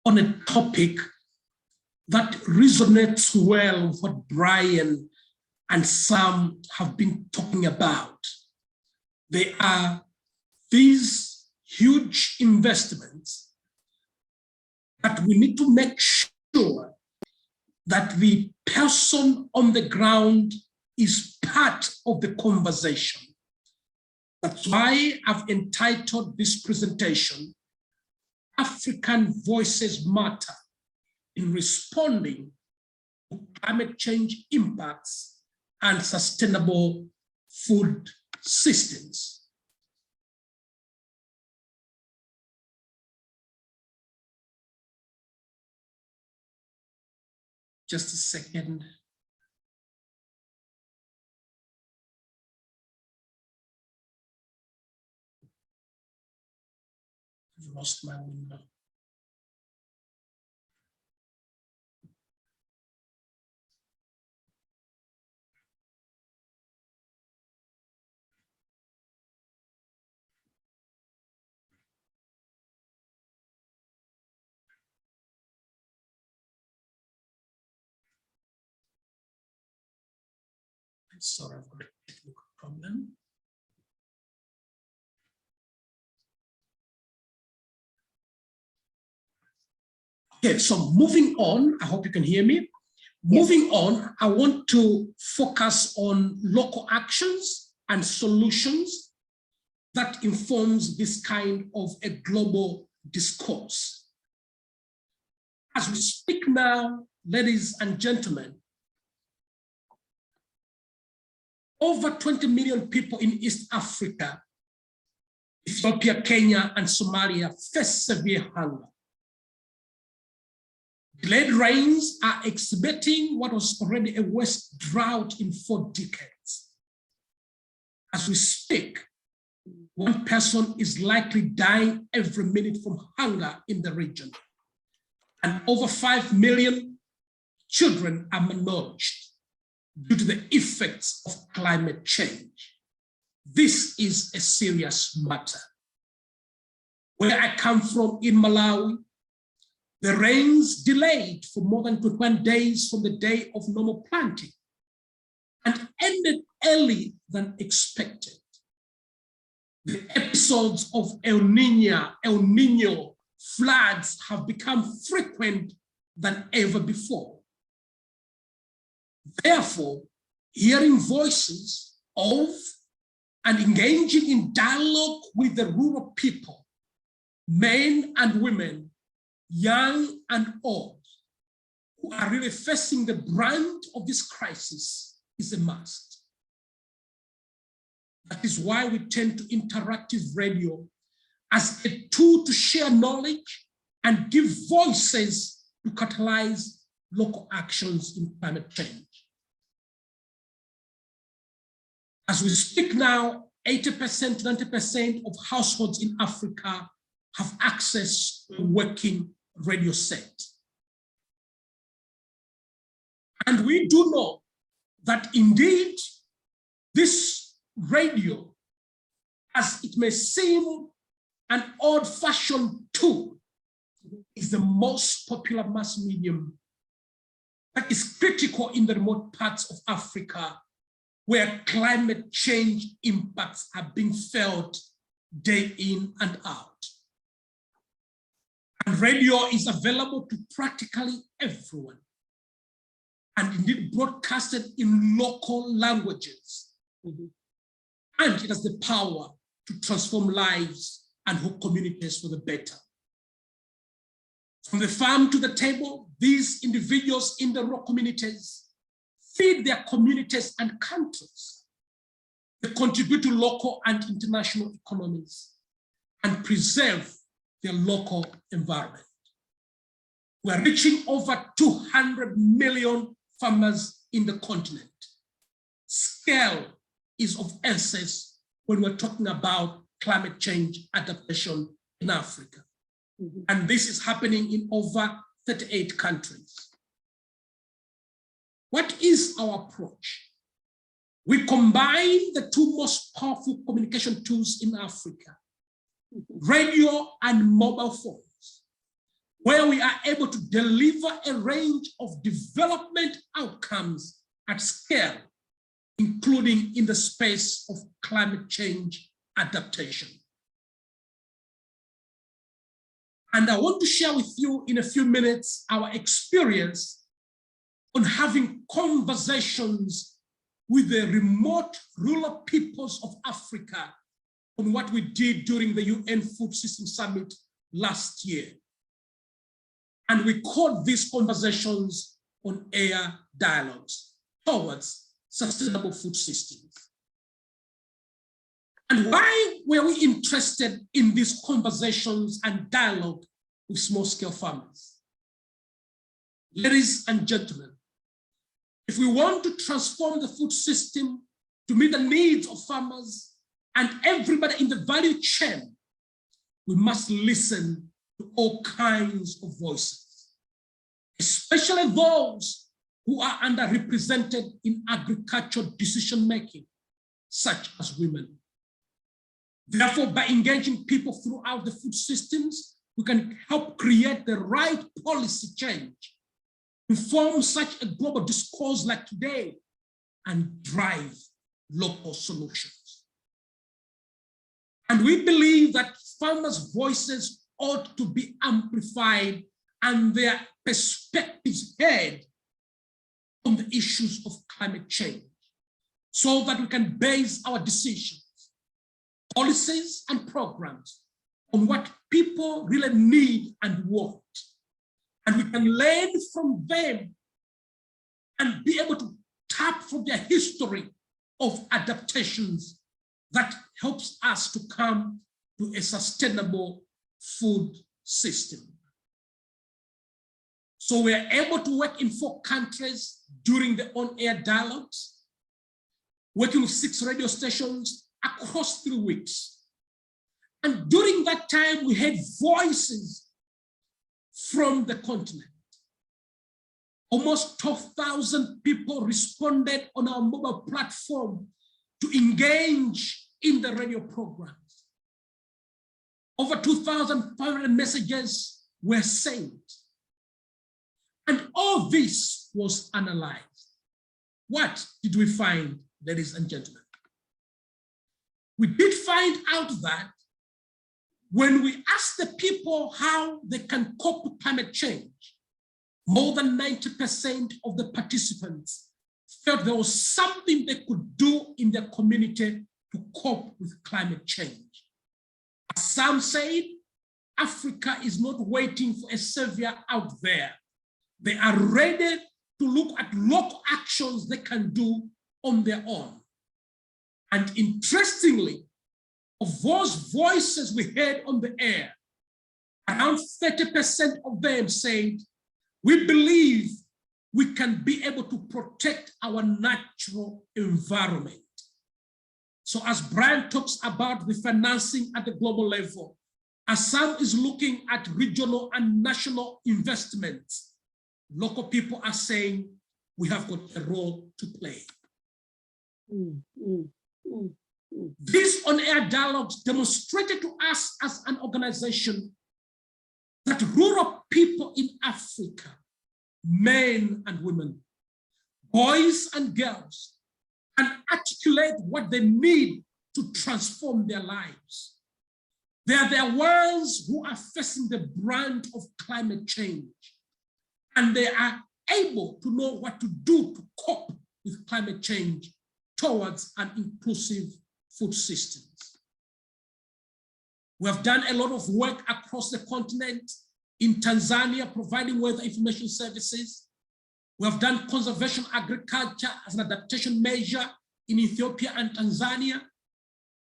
on a topic that resonates well with what Brian and Sam have been talking about. They are these huge investments that we need to make sure that the person on the ground is part of the conversation. That's why I've entitled this presentation, African Voices Matter in Responding to Climate Change Impacts and Sustainable Food Systems. Just a second. I've lost my window. Sorry, I've got a technical problem. Okay, so moving on, I hope you can hear me. Yes. Moving on, I want to focus on local actions and solutions that informs this kind of a global discourse. As we speak now, ladies and gentlemen, over 20 million people in East Africa, Ethiopia, Kenya, and Somalia face severe hunger. Delayed rains are exhibiting what was already a worst drought in 4 decades. As we speak, 1 person is likely dying every minute from hunger in the region, and over 5 million children are malnourished due to the effects of climate change. This is a serious matter. Where I come from in Malawi, the rains delayed for more than 21 days from the day of normal planting and ended early than expected. The episodes of El Nino floods have become frequent than ever before. Therefore, hearing voices of and engaging in dialogue with the rural people, men and women, young and old, who are really facing the brunt of this crisis is a must. That is why we turn to interactive radio as a tool to share knowledge and give voices to catalyze local actions in climate change. As we speak now, 80% to 90% of households in Africa have access to a working radio set. And we do know that indeed this radio, as it may seem an old-fashioned tool, is the most popular mass medium that is critical in the remote parts of Africa where climate change impacts are being felt day in and out. And radio is available to practically everyone, and indeed broadcasted in local languages. And it has the power to transform lives and hope communities for the better. From the farm to the table, these individuals in the rural communities feed their communities and countries. They contribute to local and international economies and preserve their local environment. We are reaching over 200 million farmers in the continent. Scale is of essence when we're talking about climate change adaptation in Africa. And this is happening in over 38 countries. What is our approach? We combine the 2 most powerful communication tools in Africa, radio and mobile phones, where we are able to deliver a range of development outcomes at scale, including in the space of climate change adaptation. And I want to share with you in a few minutes our experience on having conversations with the remote rural peoples of Africa on what we did during the UN Food System Summit last year. And we called these conversations on air dialogues towards sustainable food systems. And why were we interested in these conversations and dialogue with small-scale farmers? Ladies and gentlemen, if we want to transform the food system to meet the needs of farmers and everybody in the value chain, we must listen to all kinds of voices, especially those who are underrepresented in agricultural decision-making, such as women. Therefore, by engaging people throughout the food systems, we can help create the right policy change, inform such a global discourse like today, and drive local solutions. And we believe that farmers' voices ought to be amplified and their perspectives heard on the issues of climate change, so that we can base our decisions, policies, and programs on what people really need and want. And we can learn from them and be able to tap from their history of adaptations that helps us to come to a sustainable food system. So we are able to work in 4 countries during the on-air dialogues, working with 6 radio stations across 3 weeks. And during that time, we had voices from the continent. Almost 12,000 people responded on our mobile platform to engage in the radio programs. Over 2,500 messages were sent. And all this was analyzed. What did we find, ladies and gentlemen? We did find out that when we asked the people how they can cope with climate change, more than 90% of the participants felt there was something they could do in their community to cope with climate change. As some said, Africa is not waiting for a savior out there. They are ready to look at local actions they can do on their own. And interestingly, of those voices we heard on the air, around 30% of them said, we believe we can be able to protect our natural environment. So as Brian talks about the financing at the global level, Assam is looking at regional and national investments. Local people are saying we have got a role to play. These on-air dialogues demonstrated to us as an organization that rural people in Africa, men and women, boys and girls, can articulate what they need to transform their lives. They are the ones who are facing the brunt of climate change, and they are able to know what to do to cope with climate change towards an inclusive food systems. We have done a lot of work across the continent, in Tanzania, providing weather information services. We have done conservation agriculture as an adaptation measure in Ethiopia and Tanzania.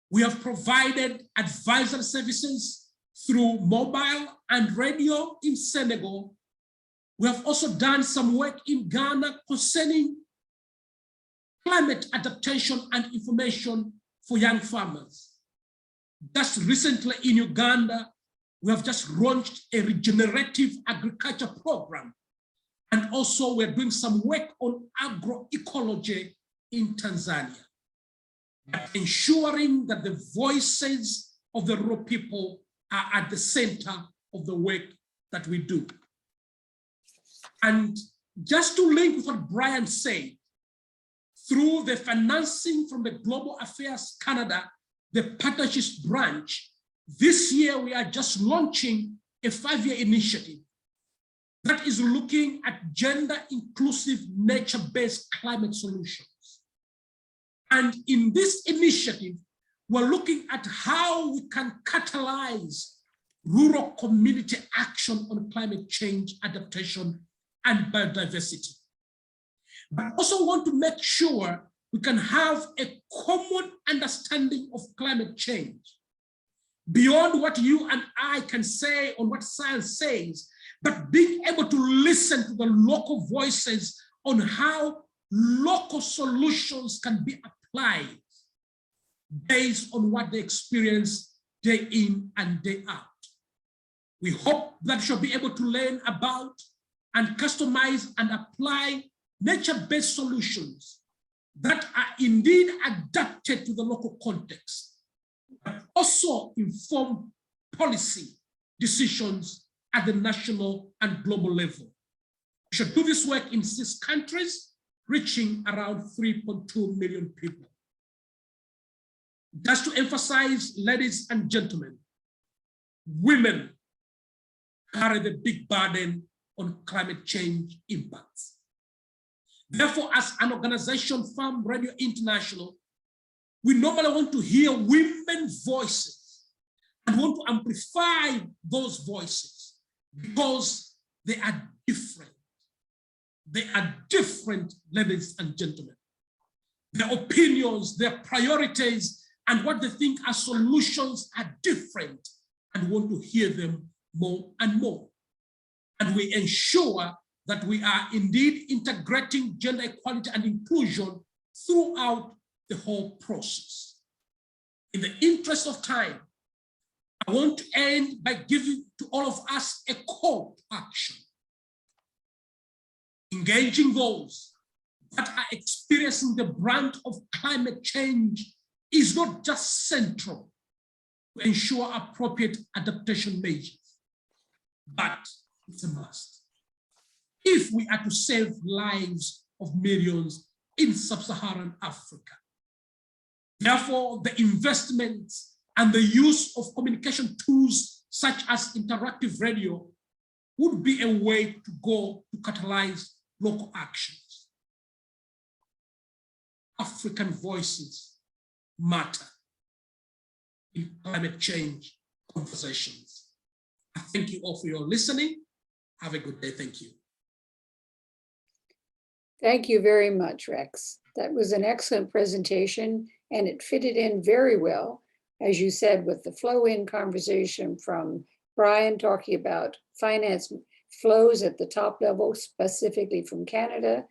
We have provided advisory services through mobile and radio in Senegal. We have also done some work in Ghana concerning climate adaptation and information for young farmers. Just recently in Uganda, we have just launched a regenerative agriculture program. And also we're doing some work on agroecology in Tanzania, ensuring that the voices of the rural people are at the center of the work that we do. And just to link with what Brian said, through the financing from the Global Affairs Canada, the partnerships branch, this year we are just launching a 5-year initiative that is looking at gender-inclusive, nature-based climate solutions. And in this initiative, we're looking at how we can catalyze rural community action on climate change, adaptation, and biodiversity. But also want to make sure we can have a common understanding of climate change beyond what you and I can say on what science says, but being able to listen to the local voices on how local solutions can be applied based on what they experience day in and day out. We hope that we shall be able to learn about and customize and apply nature-based solutions that are indeed adapted to the local context, but also inform policy decisions at the national and global level. We should do this work in 6 countries, reaching around 3.2 million people. Just to emphasize, ladies and gentlemen, women carry the big burden on climate change impacts. Therefore, as an organization, Farm Radio International, we normally want to hear women's voices and want to amplify those voices because they are different. They are different, ladies and gentlemen. Their opinions, their priorities, and what they think are solutions are different, and want to hear them more and more. And we ensure that we are indeed integrating gender equality and inclusion throughout the whole process. In the interest of time, I want to end by giving to all of us a call to action. Engaging those that are experiencing the brunt of climate change is not just central to ensure appropriate adaptation measures, but it's a must. If we are to save lives of millions in sub-Saharan Africa. Therefore, the investments and the use of communication tools such as interactive radio would be a way to go to catalyze local actions. African voices matter in climate change conversations. I thank you all for your listening. Have a good day. Thank you. Thank you very much, Rex. That was an excellent presentation, and it fitted in very well, as you said, with the flow-in conversation from Brian talking about finance flows at the top level, specifically from Canada,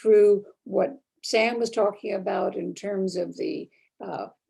through what Sam was talking about in terms of the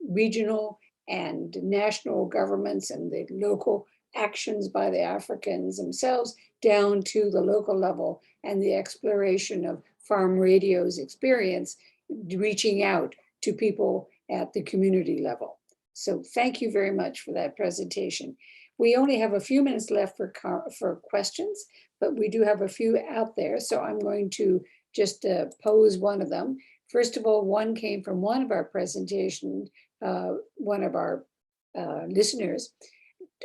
regional and national governments and the local actions by the Africans themselves, down to the local level and the exploration of Farm Radio's experience, reaching out to people at the community level. So thank you very much for that presentation. We only have a few minutes left for questions, but we do have a few out there. So I'm going to just pose one of them. First of all, one came from one of our presentations, one of our listeners,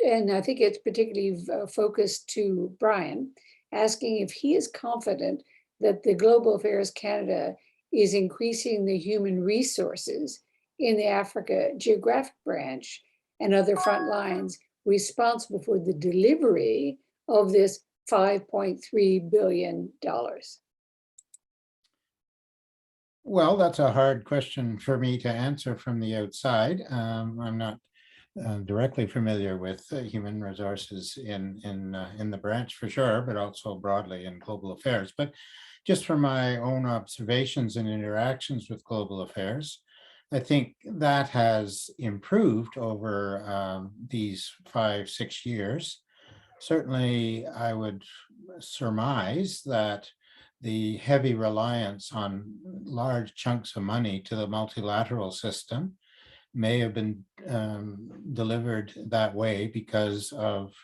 and I think it's particularly focused to Brian, asking if he is confident that the Global Affairs Canada is increasing the human resources in the Africa geographic branch and other front lines responsible for the delivery of this $5.3 billion. Well, that's a hard question for me to answer from the outside. I'm not directly familiar with human resources in the branch for sure, but also broadly in global affairs. But just from my own observations and interactions with global affairs, I think that has improved over these 5-6 years. Certainly, I would surmise that the heavy reliance on large chunks of money to the multilateral system may have been delivered that way because of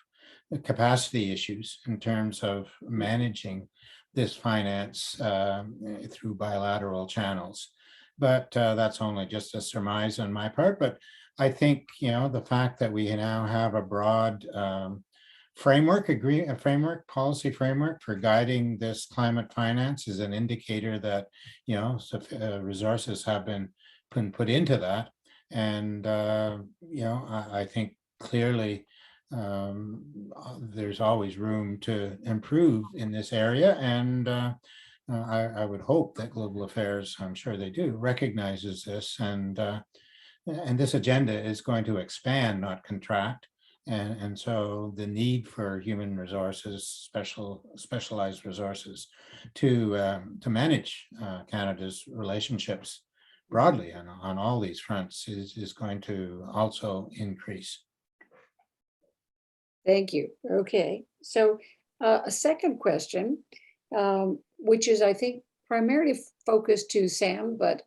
the capacity issues in terms of managing this finance through bilateral channels. But that's only just a surmise on my part. But I think, the fact that we now have a broad policy framework for guiding this climate finance is an indicator that, resources have been put into that. And, I think clearly there's always room to improve in this area. And I would hope that global affairs, I'm sure they do, recognizes this. And this agenda is going to expand, not contract. And so the need for human resources, specialized resources to manage Canada's relationships broadly on all these fronts is going to also increase. Thank you. Okay, so a second question, which is, I think, primarily focused to Sam, but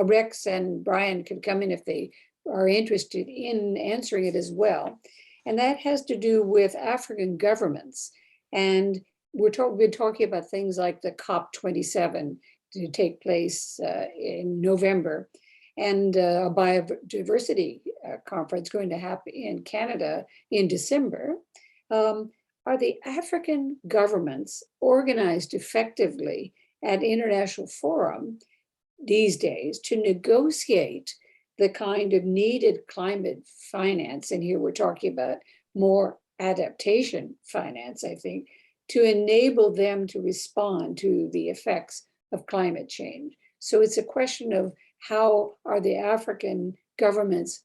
Rex and Brian can come in if they are interested in answering it as well. And that has to do with African governments. And we've been talking about things like the COP27 to take place in November, and a biodiversity conference going to happen in Canada in December. Are the African governments organized effectively at international forum these days to negotiate the kind of needed climate finance? And here we're talking about more adaptation finance, I think, to enable them to respond to the effects of climate change. So it's a question of how are the African governments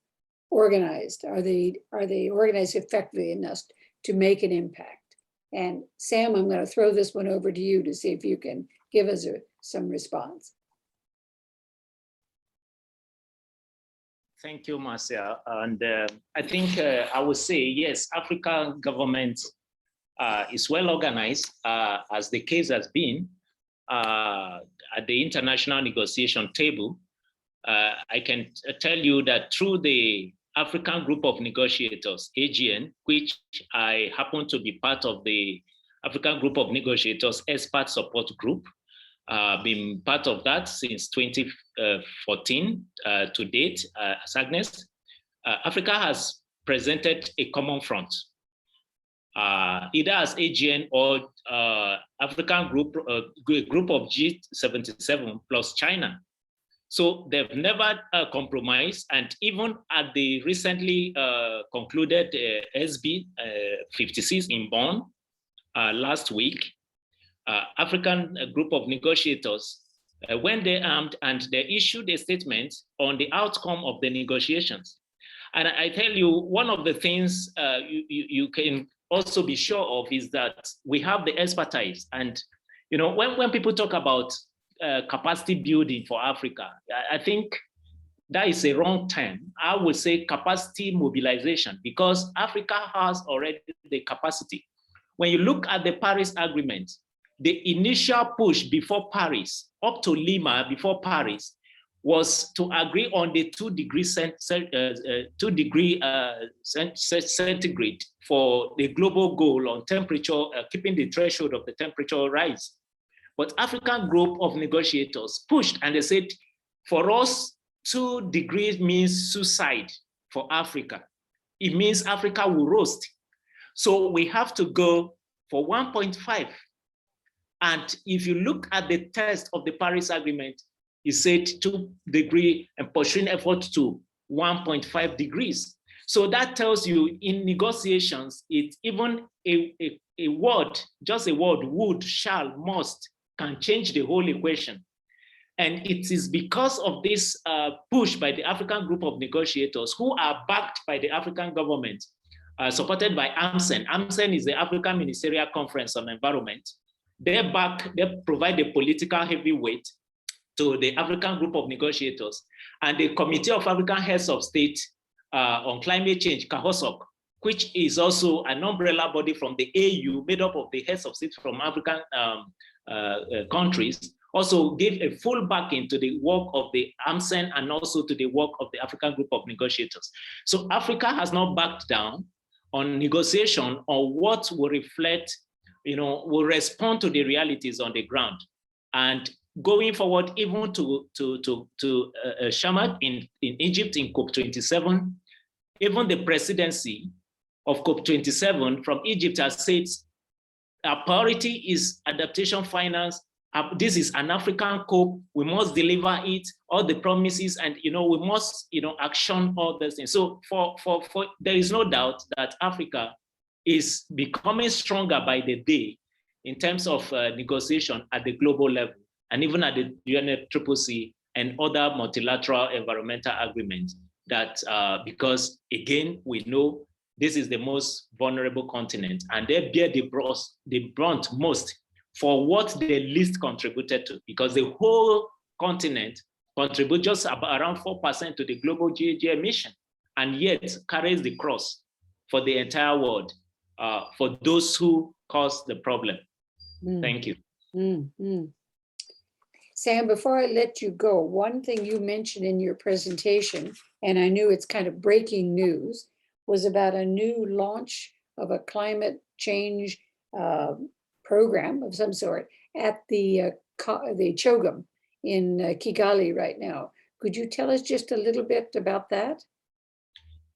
organized? Are they organized effectively enough to make an impact? And Sam, I'm going to throw this one over to you to see if you can give us some response. Thank you, Marcia. And I think I would say, yes, African government is well organized, as the case has been at the international negotiation table. I can tell you that through the African Group of Negotiators, AGN, which I happen to be part of the African Group of Negotiators Expert Support Group, been part of that since 2014 to date, as Agnes. Africa has presented a common front, either as AGN or African group, group of G77 plus China. So they've never compromised, and even at the recently concluded SB 56 in Bonn last week, African group of negotiators, when they armed and they issued a statement on the outcome of the negotiations. And I tell you, one of the things you can also be sure of is that we have the expertise. And when people talk about capacity building for Africa, I think that is a wrong term. I would say capacity mobilization, because Africa has already the capacity. When you look at the Paris Agreement, the initial push before Paris, up to Lima before Paris, was to agree on the 2 degrees centigrade for the global goal on temperature, keeping the threshold of the temperature rise. But African group of negotiators pushed and they said, for us, 2 degrees means suicide for Africa. It means Africa will roast. So we have to go for 1.5. And if you look at the text of the Paris Agreement, it said 2 degrees and pursuing effort to 1.5 degrees. So that tells you in negotiations, it's even a word, just a word, would, shall, must, can change the whole equation. And it is because of this push by the African group of negotiators, who are backed by the African government, supported by AMCEN. AMCEN is the African Ministerial Conference on Environment. They provide the political heavyweight to the African group of negotiators, and the Committee of African Heads of State on Climate Change, CAHOSOC, which is also an umbrella body from the AU, made up of the heads of state from African countries, also gave a full backing to the work of the AMCEN and also to the work of the African group of negotiators. So Africa has not backed down on negotiation on what will reflect, will respond to the realities on the ground. And going forward, even to Sharm in Egypt in COP27, even the presidency of COP27 from Egypt has said our priority is adaptation finance. This is an African COP. We must deliver it, all the promises, and we must action all those things. So for there is no doubt that Africa is becoming stronger by the day in terms of negotiation at the global level, and even at the UNFCCC and other multilateral environmental agreements. That because again, we know this is the most vulnerable continent, and they bear the brunt most for what they least contributed to, because the whole continent contributes just about around 4% to the global GHG emission, and yet carries the cross for the entire world, for those who cause the problem. Thank you. Sam, before I let you go, one thing you mentioned in your presentation, and I knew it's kind of breaking news, was about a new launch of a climate change program of some sort at the CHOGM in Kigali right now. Could you tell us just a little bit about that?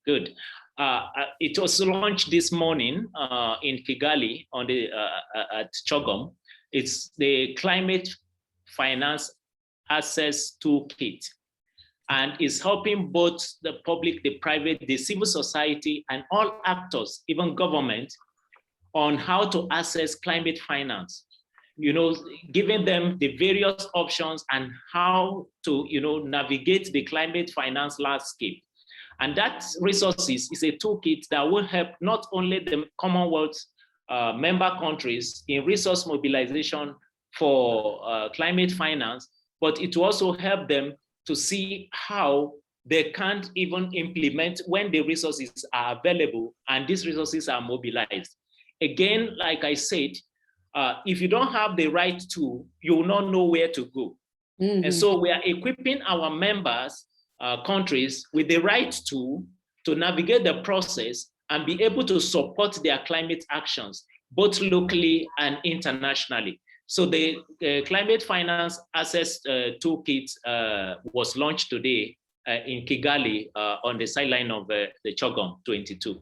Good. It was launched this morning in Kigali on the at Chogom. It's the Climate Finance Access Toolkit, and is helping both the public, the private, the civil society, and all actors, even government, on how to access climate finance. Giving them the various options and how to, navigate the climate finance landscape. And that resources is a toolkit that will help not only the Commonwealth member countries in resource mobilization for climate finance, but it will also help them to see how they can't even implement when the resources are available and these resources are mobilized. Again, like I said, if you don't have the right tool, you will not know where to go. Mm-hmm. And so we are equipping our members countries with the right tool to navigate the process and be able to support their climate actions, both locally and internationally. So the Climate Finance Access Toolkit was launched today in Kigali on the sideline of the Chogom 22.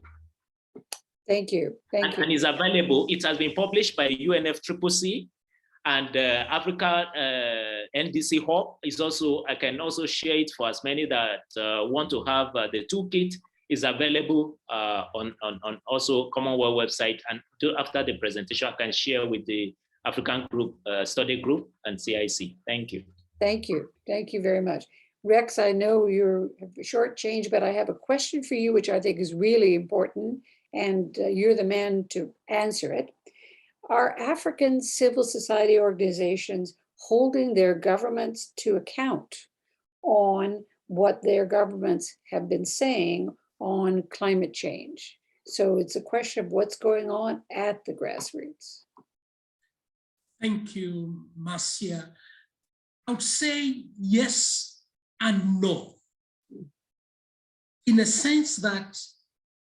Thank you. Thank you. And is available. It has been published by UNFCCC and Africa NDC Hub is also, I can also share it for as many that want to have the toolkit. Is available on also Commonwealth website, and after the presentation I can share with the African group, study group and CIC. Thank you. Thank you. Thank you very much. Rex, I know you're short change, but I have a question for you, which I think is really important, and you're the man to answer it. Are African civil society organizations holding their governments to account on what their governments have been saying on climate change? So it's a question of what's going on at the grassroots. Thank you, Marcia. I would say yes and no, in a sense that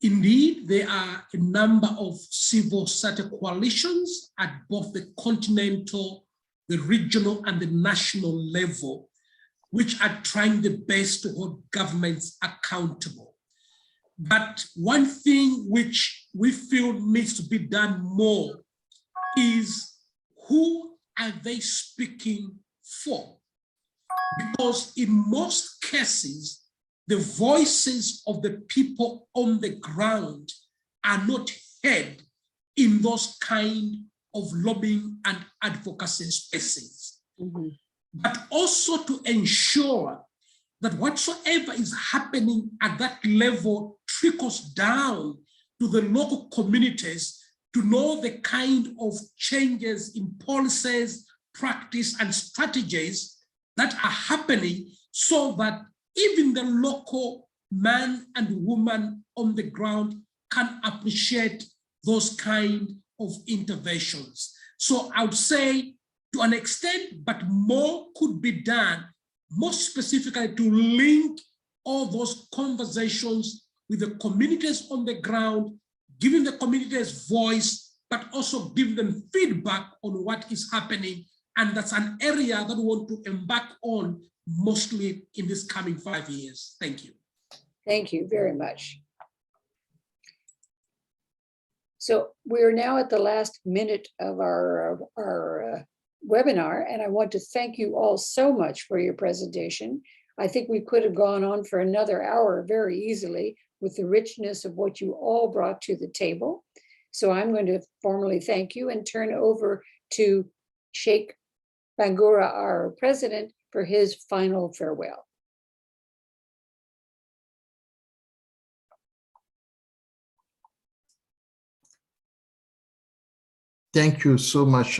indeed there are a number of civil society coalitions at both the continental, the regional, and the national level, which are trying the best to hold governments accountable. But one thing which we feel needs to be done more is who are they speaking for? Because in most cases, the voices of the people on the ground are not heard in those kind of lobbying and advocacy spaces. Mm-hmm. But also to ensure that whatsoever is happening at that level trickles down to the local communities to know the kind of changes in policies, practice, and strategies that are happening so that even the local man and woman on the ground can appreciate those kind of interventions. So I would say to an extent, but more could be done, more specifically to link all those conversations with the communities on the ground, giving the communities voice, but also give them feedback on what is happening. And that's an area that we want to embark on mostly in this coming 5 years. Thank you. Thank you very much. So we're now at the last minute of our webinar, and I want to thank you all so much for your presentation. I think we could have gone on for another hour very easily with the richness of what you all brought to the table. So I'm going to formally thank you and turn over to Sheikh Bangura, our president, for his final farewell. Thank you so much,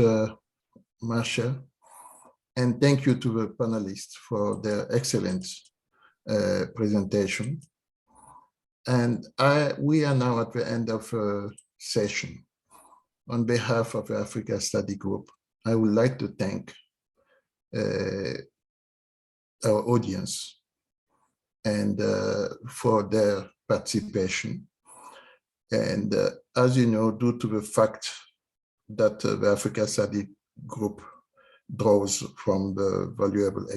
Marcia, and thank you to the panelists for their excellent presentation. And we are now at the end of a session. On behalf of the Africa Study Group, I would like to thank our audience and for their participation. And as you know, due to the fact that the Africa Study Group draws from the valuable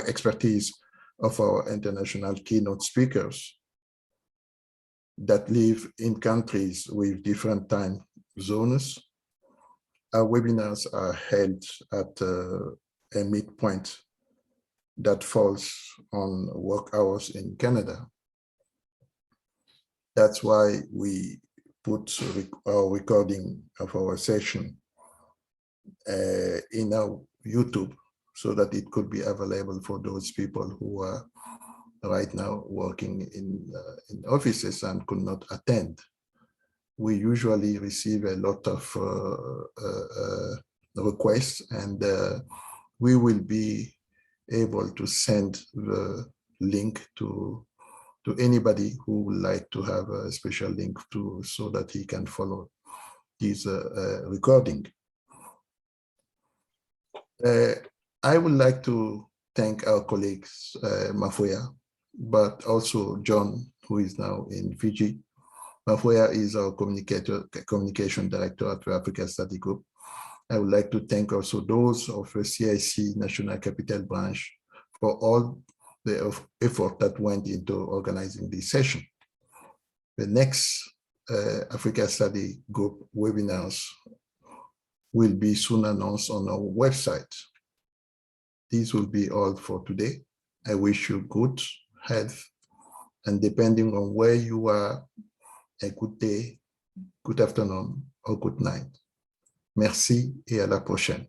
expertise of our international keynote speakers that live in countries with different time zones. Our webinars are held at a midpoint that falls on work hours in Canada. That's why we put our recording of our session in our YouTube so that it could be available for those people who are right now working in offices and could not attend. We usually receive a lot of requests, and we will be able to send the link to anybody who would like to have a special link to, so that he can follow this recording. I would like to thank our colleagues, Mafoya, but also John, who is now in Fiji. Mafoya is our communication director at the Africa Study Group. I would like to thank also those of the CIC National Capital Branch for all the effort that went into organizing this session. The next Africa Study Group webinars will be soon announced on our website. This will be all for today. I wish you good health, and depending on where you are, a good day, good afternoon, or good night. Merci et à la prochaine.